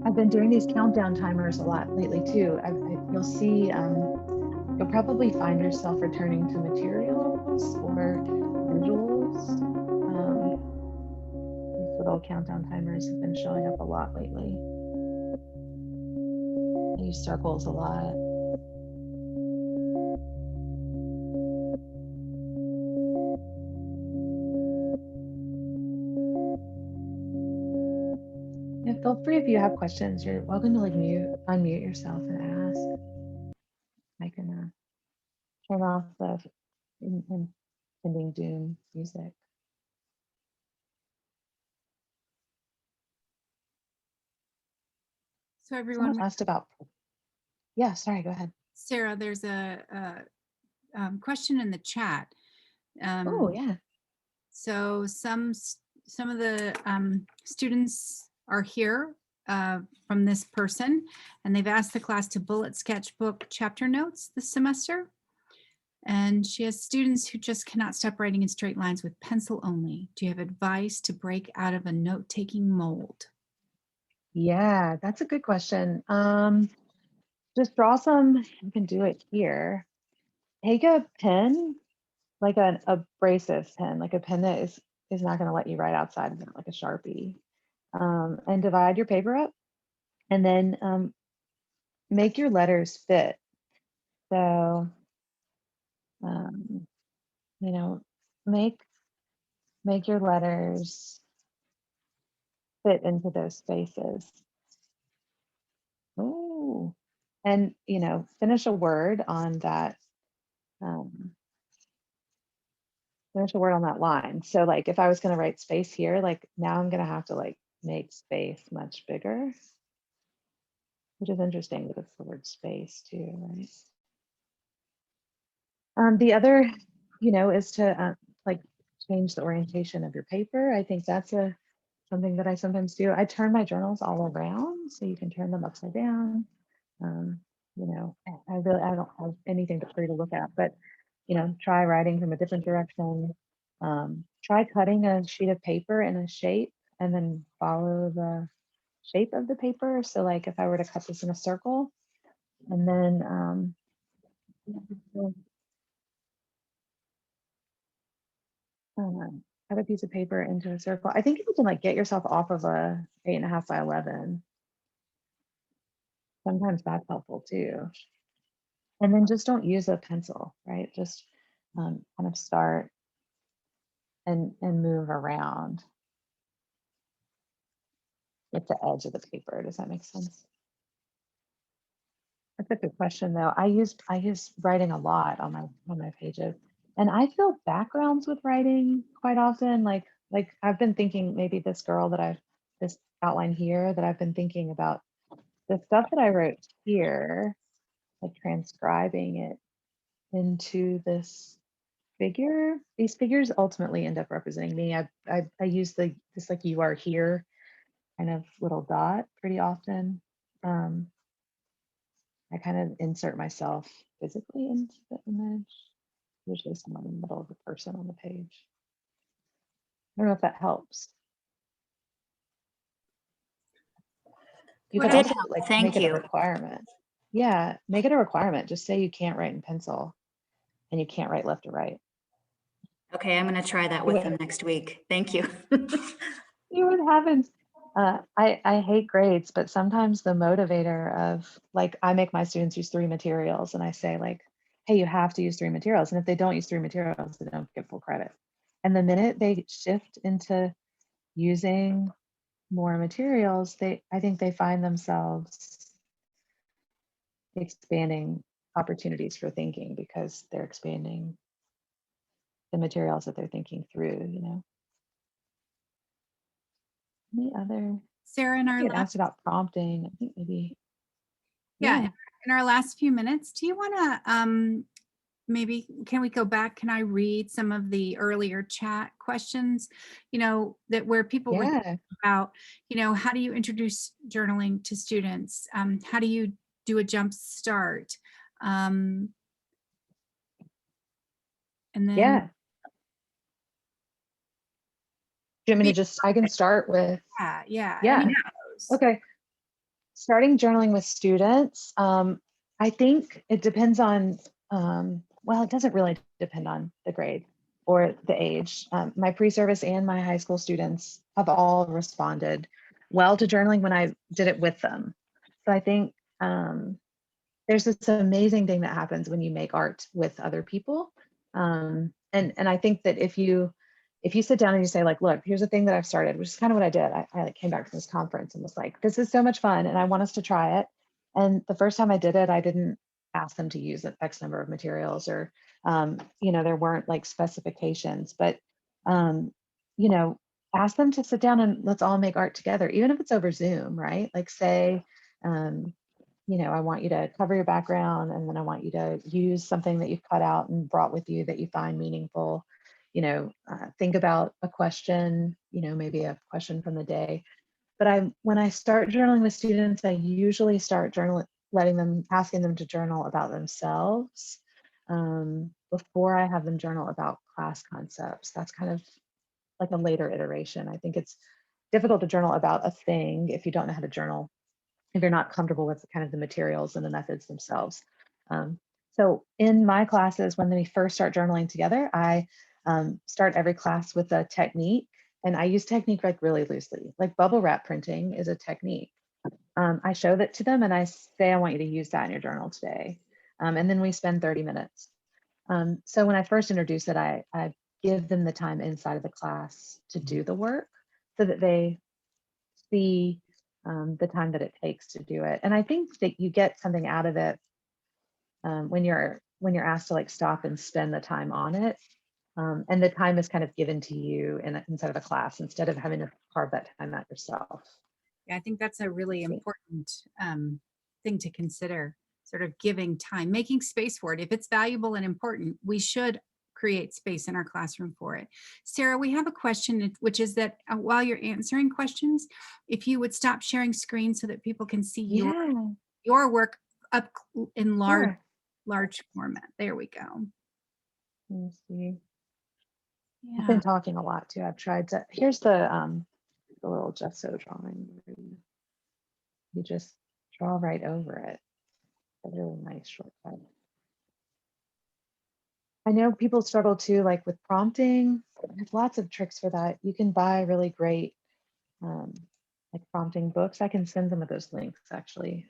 I've been doing these countdown timers a lot lately too. You'll see, you'll probably find yourself returning to materials or visuals. These little countdown timers have been showing up a lot lately. I use circles a lot. Yeah, feel free if you have questions. You're welcome to like unmute yourself and ask. I can turn off the impending doom music. So everyone asked about. Yeah, sorry, go ahead. Sarah, there's a question in the chat. Oh yeah. So some of the students are here from this person, and they've asked the class to bullet sketchbook chapter notes this semester. And she has students who just cannot stop writing in straight lines with pencil only. Do you have advice to break out of a note-taking mold? Yeah, that's a good question. Just draw some, you can do it here. Take a pen, like an abrasive pen, like a pen that is not going to let you write outside of it, like a Sharpie. And divide your paper up, and then make your letters fit. So, make your letters fit into those spaces. Oh, and finish a word on that. Finish a word on that line. So like if I was going to write space here, like now I'm going to have to like make space much bigger, which is interesting that it's the word space too, right? The other, is to like change the orientation of your paper. I think that's something that I sometimes do. I turn my journals all around, so you can turn them upside down. I don't have anything but free to look at, but try writing from a different direction. Try cutting a sheet of paper in a shape and then follow the shape of the paper. So like if I were to cut this in a circle and then cut a piece of paper into a circle. I think you can like get yourself off of a 8.5 by 11. Sometimes that's helpful too. And then just don't use a pencil, right? Just kind of start and move around. with the edge of the paper. Does that make sense? That's a good question though. I use writing a lot on my pages. And I feel backgrounds with writing quite often. Like I've been thinking maybe this girl this outline here that I've been thinking about the stuff that I wrote here, like transcribing it into this figure. These figures ultimately end up representing me. I use this like you are here kind of little dot pretty often. I kind of insert myself physically into the image, usually someone in the middle of the person on the page. I don't know if that helps. You What could did also help, like thank make it a you. requirement. Yeah, make it a requirement. Just say you can't write in pencil and you can't write left to right. Okay, I'm going to try that with them next week. Thank you. See what happens. I hate grades, but sometimes the motivator of like, I make my students use 3 materials and I say like, hey, you have to use 3 materials. And if they don't use 3 materials, they don't get full credit. And the minute they shift into using more materials, I think they find themselves expanding opportunities for thinking because they're expanding the materials that they're thinking through, you know. Any other? Sarah, in our You had last asked about prompting. I think maybe. Yeah, in our last few minutes, do you want to maybe can we go back? Can I read some of the earlier chat questions? You know, that where people were Yeah. thinking about, you know, how do you introduce journaling to students? How do you do a jump start? And then Yeah. Do you want me to just, I can start with, yeah. yeah. Any of those. Okay. Starting journaling with students. I think it depends on, well, it doesn't really depend on the grade or the age. My pre-service and my high school students have all responded well to journaling when I did it with them. So I think there's this amazing thing that happens when you make art with other people. And I think that if you sit down and you say like, look, here's a thing that I've started, which is kind of what I did. I like came back from this conference and was like, this is so much fun and I want us to try it. And the first time I did it, I didn't ask them to use X number of materials or, you know, there weren't like specifications, but, you know, ask them to sit down and let's all make art together, even if it's over Zoom, right? Like say, you know, I want you to cover your background and then I want you to use something that you've cut out and brought with you that you find meaningful. You know, think about a question, you know, maybe a question from the day. But when I start journaling with students, I usually start asking them to journal about themselves before I have them journal about class concepts. That's kind of like a later iteration. I think it's difficult to journal about a thing if you don't know how to journal, if you're not comfortable with kind of the materials and the methods themselves. So in my classes, when we first start journaling together, I start every class with a technique, and I use technique like really loosely. Like bubble wrap printing is a technique. I show that to them and I say, I want you to use that in your journal today. And then we spend 30 minutes. So when I first introduce it, I give them the time inside of the class to do the work so that they see the time that it takes to do it. And I think that you get something out of it when you're asked to like stop and spend the time on it. And the time is kind of given to you inside of a class instead of having to carve that time out yourself. Yeah, I think that's a really important thing to consider, sort of giving time, making space for it. If it's valuable and important, we should create space in our classroom for it. Sarah, we have a question, which is that while you're answering questions, if you would stop sharing screen so that people can see your work up in large format. There we go. Let me see. Yeah. I've been talking a lot too. I've tried to, here's the little gesso drawing. You just draw right over it. A really nice shortcut. I know people struggle too, like with prompting. There's lots of tricks for that. You can buy really great like prompting books. I can send some of those links actually.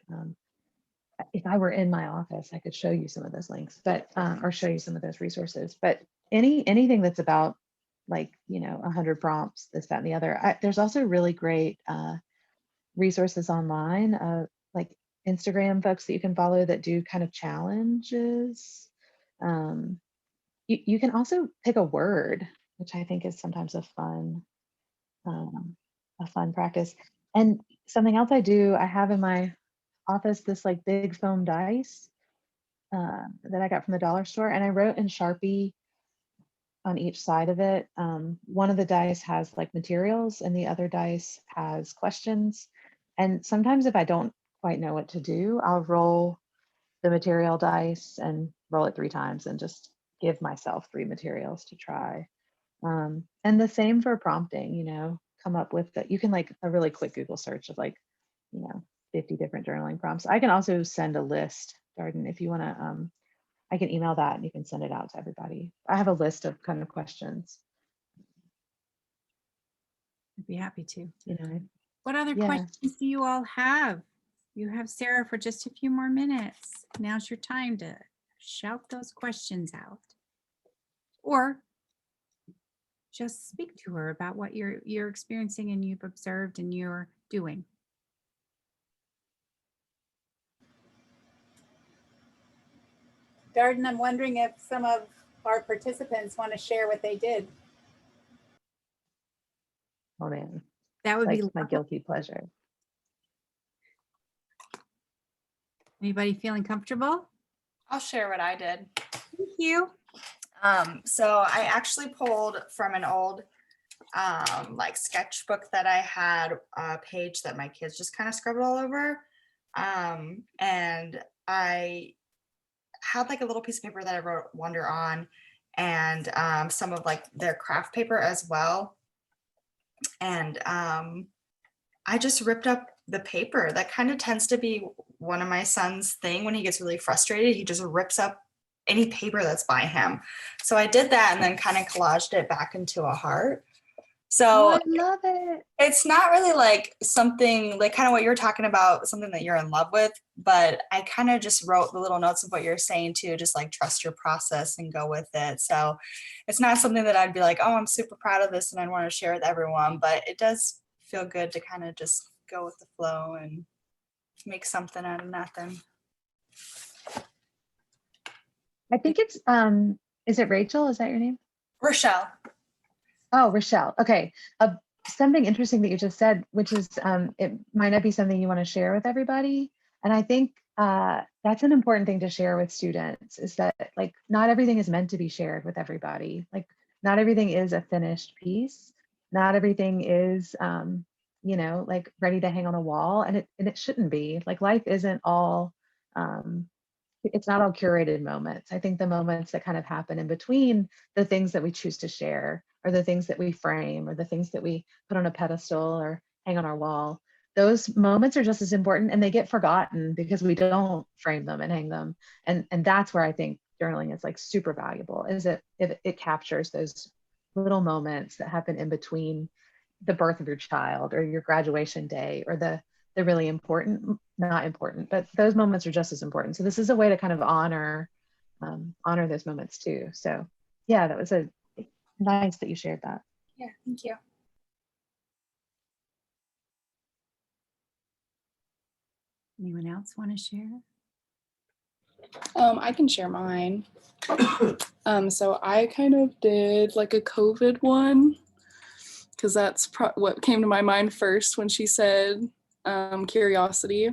If I were in my office, I could show you some of those links, but or show you some of those resources. But anything that's about like, you know, 100 prompts, this, that, and the other. There's also really great resources online, like Instagram folks that you can follow that do kind of challenges. You can also pick a word, which I think is sometimes a fun practice. And something else I have in my office, this like big foam dice that I got from the dollar store, and I wrote in Sharpie on each side of it. One of the dice has like materials and the other dice has questions. And sometimes if I don't quite know what to do, I'll roll the material dice and roll it 3 times and just give myself 3 materials to try. And the same for prompting, come up with that. You can like a really quick Google search of like, 50 different journaling prompts. I can also send a list, Darden, if you want to, I can email that and you can send it out to everybody. I have a list of kind of questions. I'd be happy to. What other Yeah. questions do you all have? You have Sarah for just a few more minutes. Now's your time to shout those questions out. Or just speak to her about what you're experiencing and you've observed and you're doing. Darden, I'm wondering if some of our participants want to share what they did. Oh man, That would like be my lovely. guilty pleasure. Anybody feeling comfortable? I'll share what I did. Thank you. So I actually pulled from an old like sketchbook that I had, a page that my kids just kind of scribbled all over. And I had like a little piece of paper that I wrote Wonder on, and some of like their craft paper as well. And I just ripped up the paper. That kind of tends to be one of my son's thing when he gets really frustrated. He just rips up any paper that's by him. So I did that and then kind of collaged it back into a heart. So Oh, I love it. it's not really like something like kind of what you're talking about, something that you're in love with, but I kind of just wrote the little notes of what you're saying too, just like trust your process and go with it. So it's not something that I'd be like, oh, I'm super proud of this and I want to share with everyone, but it does feel good to kind of just go with the flow and make something out of nothing. I think it's, is it Rachel? Is that your name? Rochelle. Oh, Rochelle. Okay. Something interesting that you just said, which is it might not be something you want to share with everybody. And I think that's an important thing to share with students, is that like not everything is meant to be shared with everybody. Like not everything is a finished piece. Not everything is, like ready to hang on a wall, and it shouldn't be. Like life isn't all, it's not all curated moments. I think the moments that kind of happen in between the things that we choose to share, or the things that we frame, or the things that we put on a pedestal or hang on our wall, those moments are just as important, and they get forgotten because we don't frame them and hang them. And that's where I think journaling is like super valuable, is it captures those little moments that happen in between the birth of your child or your graduation day, or the really important, not important, but those moments are just as important. So this is a way to kind of honor those moments too. So yeah, that was nice that you shared that. Yeah, thank you. Anyone else want to share? I can share mine. So I kind of did like a COVID one, because that's what came to my mind first when she said curiosity.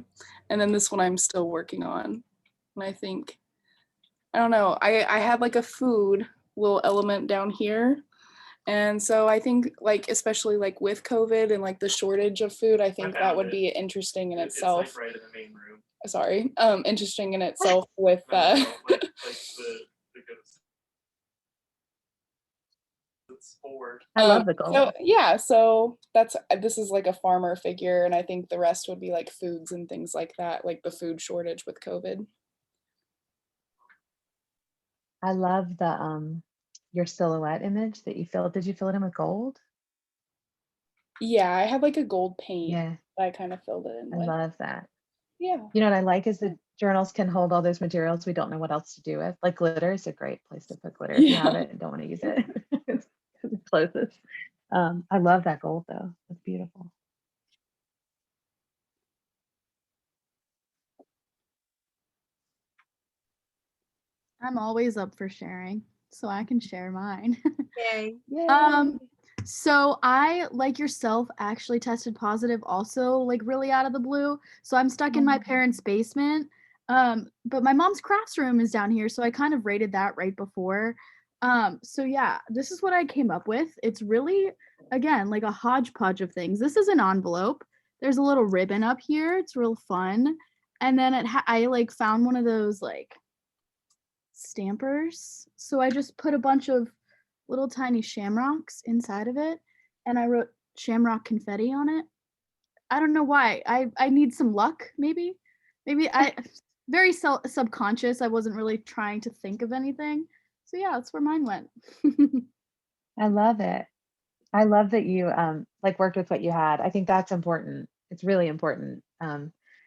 And then this one I'm still working on. And I think, I don't know, I had like a food little element down here. And so I think like, especially like with COVID and like the shortage of food, I think that would be interesting in itself. It's like right in the main room. Sorry, interesting in itself with I love the goal. So yeah, so this is like a farmer figure, and I think the rest would be like foods and things like that, like the food shortage with COVID. I love the your silhouette image that you filled. Did you fill it in with gold? Yeah, I had like a gold paint Yeah, that I kind of filled it in I with. love that. Yeah. You know what I like is the journals can hold all those materials we don't know what else to do with. Like glitter is a great place to put glitter if you have it and don't want to use it. It's the closest. I love that gold though. It's beautiful. I'm always up for sharing, so I can share mine. Yay. Yay. So I, like yourself, actually tested positive also, like really out of the blue. So I'm stuck in my parents' basement. But my mom's crafts room is down here, so I kind of rated that right before. So yeah, this is what I came up with. It's really, again, like a hodgepodge of things. This is an envelope. There's a little ribbon up here. It's real fun. And then I like found one of those like stampers. So I just put a bunch of little tiny shamrocks inside of it, and I wrote shamrock confetti on it. I don't know why. I need some luck, maybe. Maybe I very subconscious. I wasn't really trying to think of anything. So yeah, that's where mine went. I love it. I love that you like worked with what you had. I think that's important. It's really important.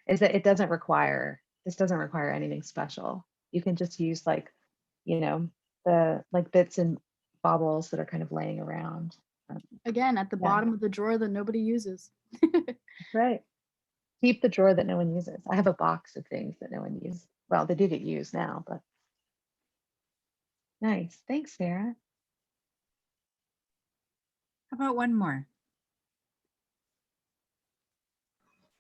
Is that this doesn't require anything special. You can just use like, you know, the like bits and baubles that are kind of laying around. Again, at the Yeah. bottom of the drawer that nobody uses. Right. Keep the drawer that no one uses. I have a box of things that no one uses. Well, they do get used now, but nice. Thanks, Sarah. How about one more?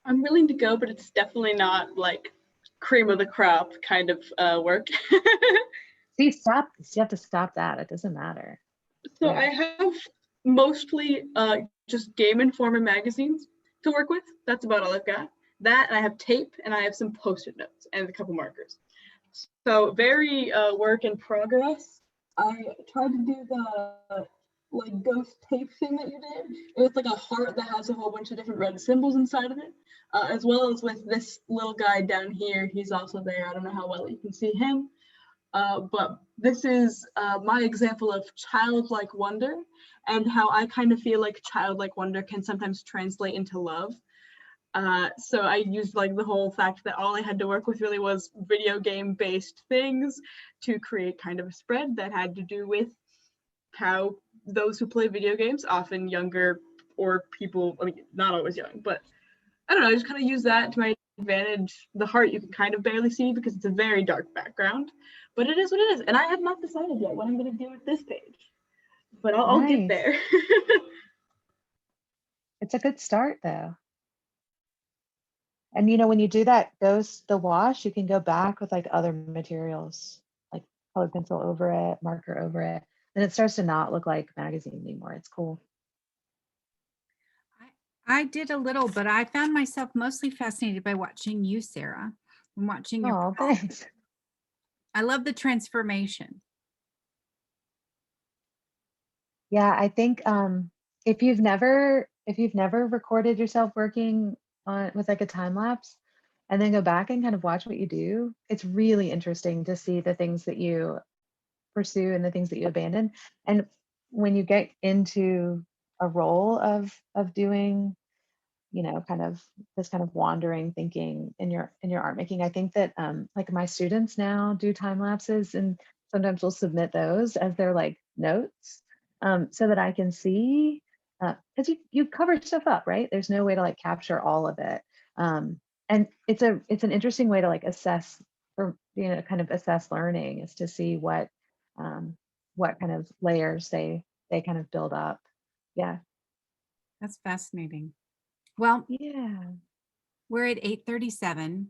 I'm willing to go, but it's definitely not like cream of the crop kind of work. See, stop. You have to stop that. It doesn't matter. So Yeah. I have mostly just Game Informer magazines to work with. That's about all I've got. That, and I have tape, and I have some Post-it notes and a couple markers. So very work in progress. I tried to do the like ghost tape thing that you did. It's like a heart that has a whole bunch of different red symbols inside of it, as well as with this little guy down here. He's also there. I don't know how well you can see him. But this is my example of childlike wonder and how I kind of feel like childlike wonder can sometimes translate into love. So I used like the whole fact that all I had to work with really was video game based things to create kind of a spread that had to do with how those who play video games, often younger or people, I mean, not always young, but I don't know, I just kind of use that to my advantage. The heart you can kind of barely see because it's a very dark background, but it is what it is. And I have not decided yet what I'm going to do with this page, but I'll get Nice. there. It's a good start though. And you know, when you do that, the wash, you can go back with like other materials, like colored pencil over it, marker over it. And it starts to not look like magazine anymore. It's cool. I did a little, but I found myself mostly fascinated by watching you, Sarah, and watching your Oh, thanks. I love the transformation. Yeah, I think if you've never recorded yourself working on with like a time lapse and then go back and kind of watch what you do, it's really interesting to see the things that you pursue and the things that you abandon. And when you get into a role of doing, you know, kind of this kind of wandering thinking in your art making, I think that like my students now do time lapses and sometimes we'll submit those as their like notes, so that I can see, because you cover stuff up, right? There's no way to like capture all of it, and it's an interesting way to like assess, or you know, kind of assess learning, is to see what kind of layers they kind of build up. Yeah. That's fascinating. Well, Yeah. we're at 8:37.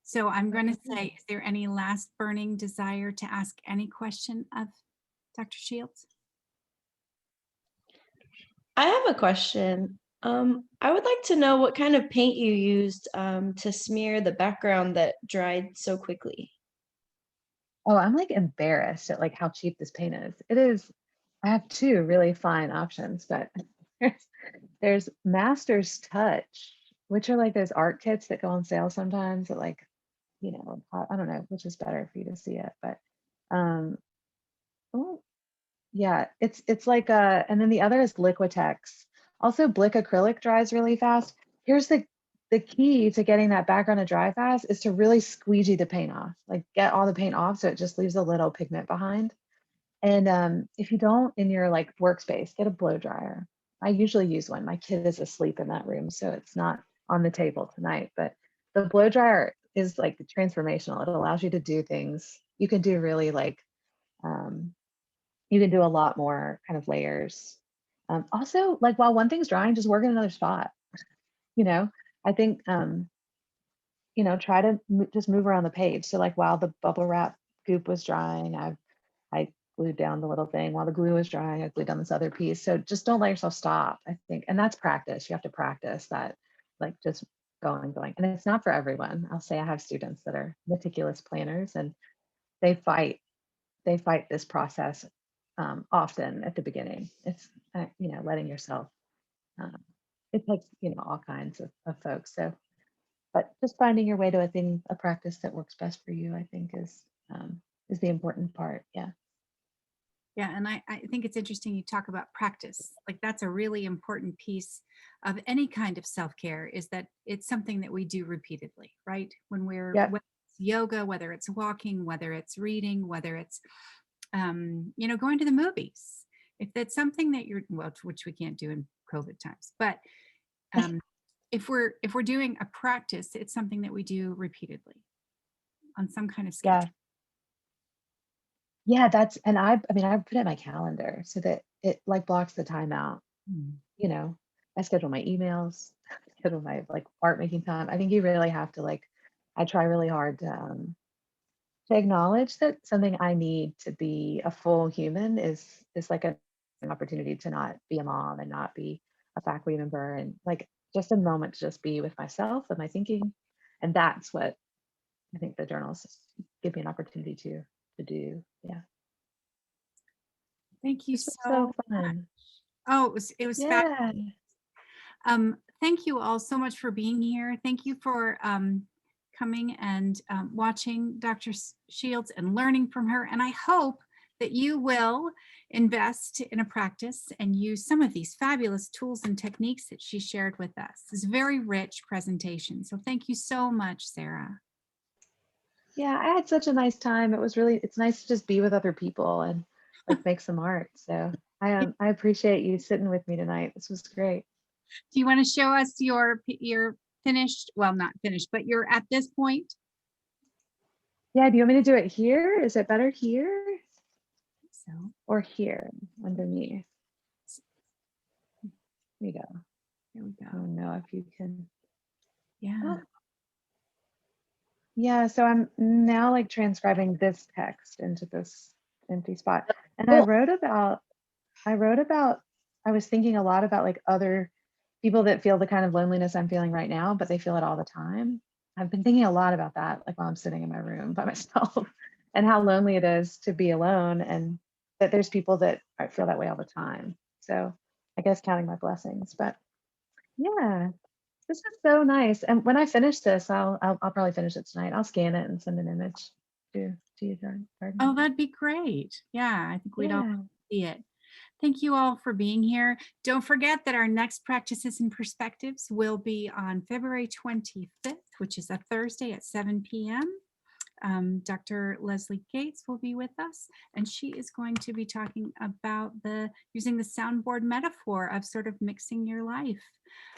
So I'm going to say, is there any last burning desire to ask any question of Dr. Shields? I have a question. I would like to know what kind of paint you used to smear the background that dried so quickly. Oh, I'm like embarrassed at like how cheap this paint is. It is. I have two really fine options, but there's Master's Touch, which are like those art kits that go on sale sometimes at like, you know, I don't know which is better for you to see it, but oh yeah, it's like and then the other is Liquitex. Also, Blick acrylic dries really fast. Here's the key to getting that background to dry fast is to really squeegee the paint off, like get all the paint off so it just leaves a little pigment behind. And if you don't, in your like workspace, get a blow dryer. I usually use one. My kid is asleep in that room, so it's not on the table tonight. But the blow dryer is like transformational. It allows you to do things. You can do really like, you can do a lot more kind of layers. Also, like while one thing's drying, just work in another spot. You know, I think, you know, try to just move around the page. So like while the bubble wrap goop was drying, I glued down the little thing. While the glue was drying, I glued down this other piece. So just don't let yourself stop, I think. And that's practice. You have to practice that, like just going. And it's not for everyone. I'll say I have students that are meticulous planners and they fight this process often at the beginning. It's, you know, letting yourself, it takes, you know, all kinds of folks. So, but just finding your way to a practice that works best for you, I think is the important part. Yeah. Yeah, and I think it's interesting you talk about practice. Like that's a really important piece of any kind of self-care, is that it's something that we do repeatedly, right? When we're, Yep. whether it's yoga, whether it's walking, whether it's reading, whether it's, you know, going to the movies. If that's something that you're, well, which we can't do in COVID times, but if we're doing a practice, it's something that we do repeatedly on some kind of schedule. Yeah. Yeah, that's, and I mean, I put it in my calendar so that it like blocks the time out. You know, I schedule my emails, schedule my like art making time. I think you really have to like, I try really hard to acknowledge that something I need to be a full human is like an opportunity to not be a mom and not be a faculty member, and like just a moment to just be with myself and my thinking. And that's what I think the journals give me an opportunity to do. Yeah. Thank you This was so so fun. Oh, it was fabulous. Yeah. Thank you all so much for being here. Thank you for coming and watching Dr. Shields and learning from her. And I hope that you will invest in a practice and use some of these fabulous tools and techniques that she shared with us. It's a very rich presentation. So thank you so much, Sara. Yeah, I had such a nice time. It was really, it's nice to just be with other people and like make some art. So I appreciate you sitting with me tonight. This was great. Do you want to show us your finished, well, not finished, but you're at this point? Yeah, do you want me to do it here? Is it better here? So, or here underneath? Here we go. here we I go. don't know if you can. Yeah. Oh. Yeah, so I'm now like transcribing this text into this empty spot. And I Cool. wrote about, I was thinking a lot about like other people that feel the kind of loneliness I'm feeling right now, but they feel it all the time. I've been thinking a lot about that, like while I'm sitting in my room by myself, and how lonely it is to be alone, and that there's people that feel that way all the time. So I guess counting my blessings, but yeah, this is so nice. And when I finish this, I'll probably finish it tonight. I'll scan it and send an image to you, Jordan. Oh, that'd be great. Yeah, I think we'd all Yeah. see it. Thank you all for being here. Don't forget that our next Practices and Perspectives will be on February 25th, which is a Thursday at 7 p.m. Dr. Leslie Gates will be with us, and she is going to be talking about using the soundboard metaphor of sort of mixing your life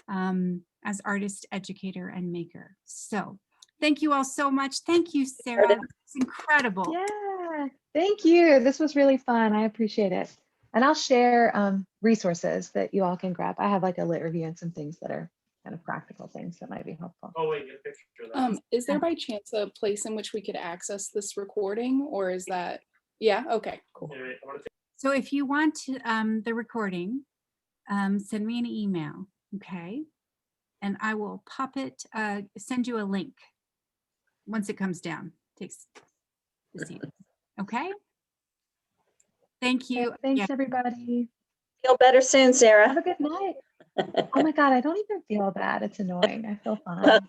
as artist, educator, and maker. So thank you all so much. Thank you, Sara. It's incredible. Yeah, thank you. This was really fun. I appreciate it. And I'll share resources that you all can grab. I have like a lit review and some things that are kind of practical things that might be helpful. Oh wait, get a picture of that. Is there by chance a place in which we could access this recording, or is that, yeah, okay, cool. Wait, I wanna take- So if you want the recording, send me an email, okay? And I will pop it, send you a link once it comes down. Takes this evening, okay? Thank you. Thanks, Yeah. everybody. Feel better soon, Sara. Have a good night. Oh my God, I don't even feel bad. It's annoying. I feel fine.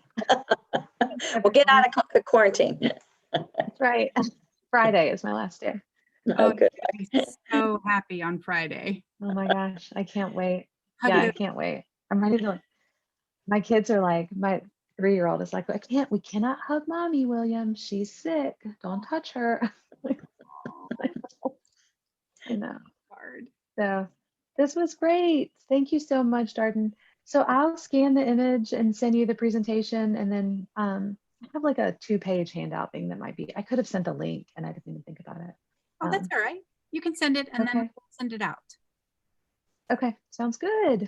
We'll get out of the quarantine. That's right. Friday is my last day. Oh, good. I'll be so happy on Friday. Oh my gosh, I can't wait. Hug Yeah, it I can't wait. I'm ready to. My kids are like, my 3-year-old is like, we cannot hug mommy, William. She's sick. Don't touch her. I know. hard. So this was great. Thank you so much, Darden. So I'll scan the image and send you the presentation, and then have like a 2-page handout thing that might be, I could have sent a link and I didn't even think about it. Oh, that's all right. You can send it and then Okay. we'll send it out. Okay, sounds good.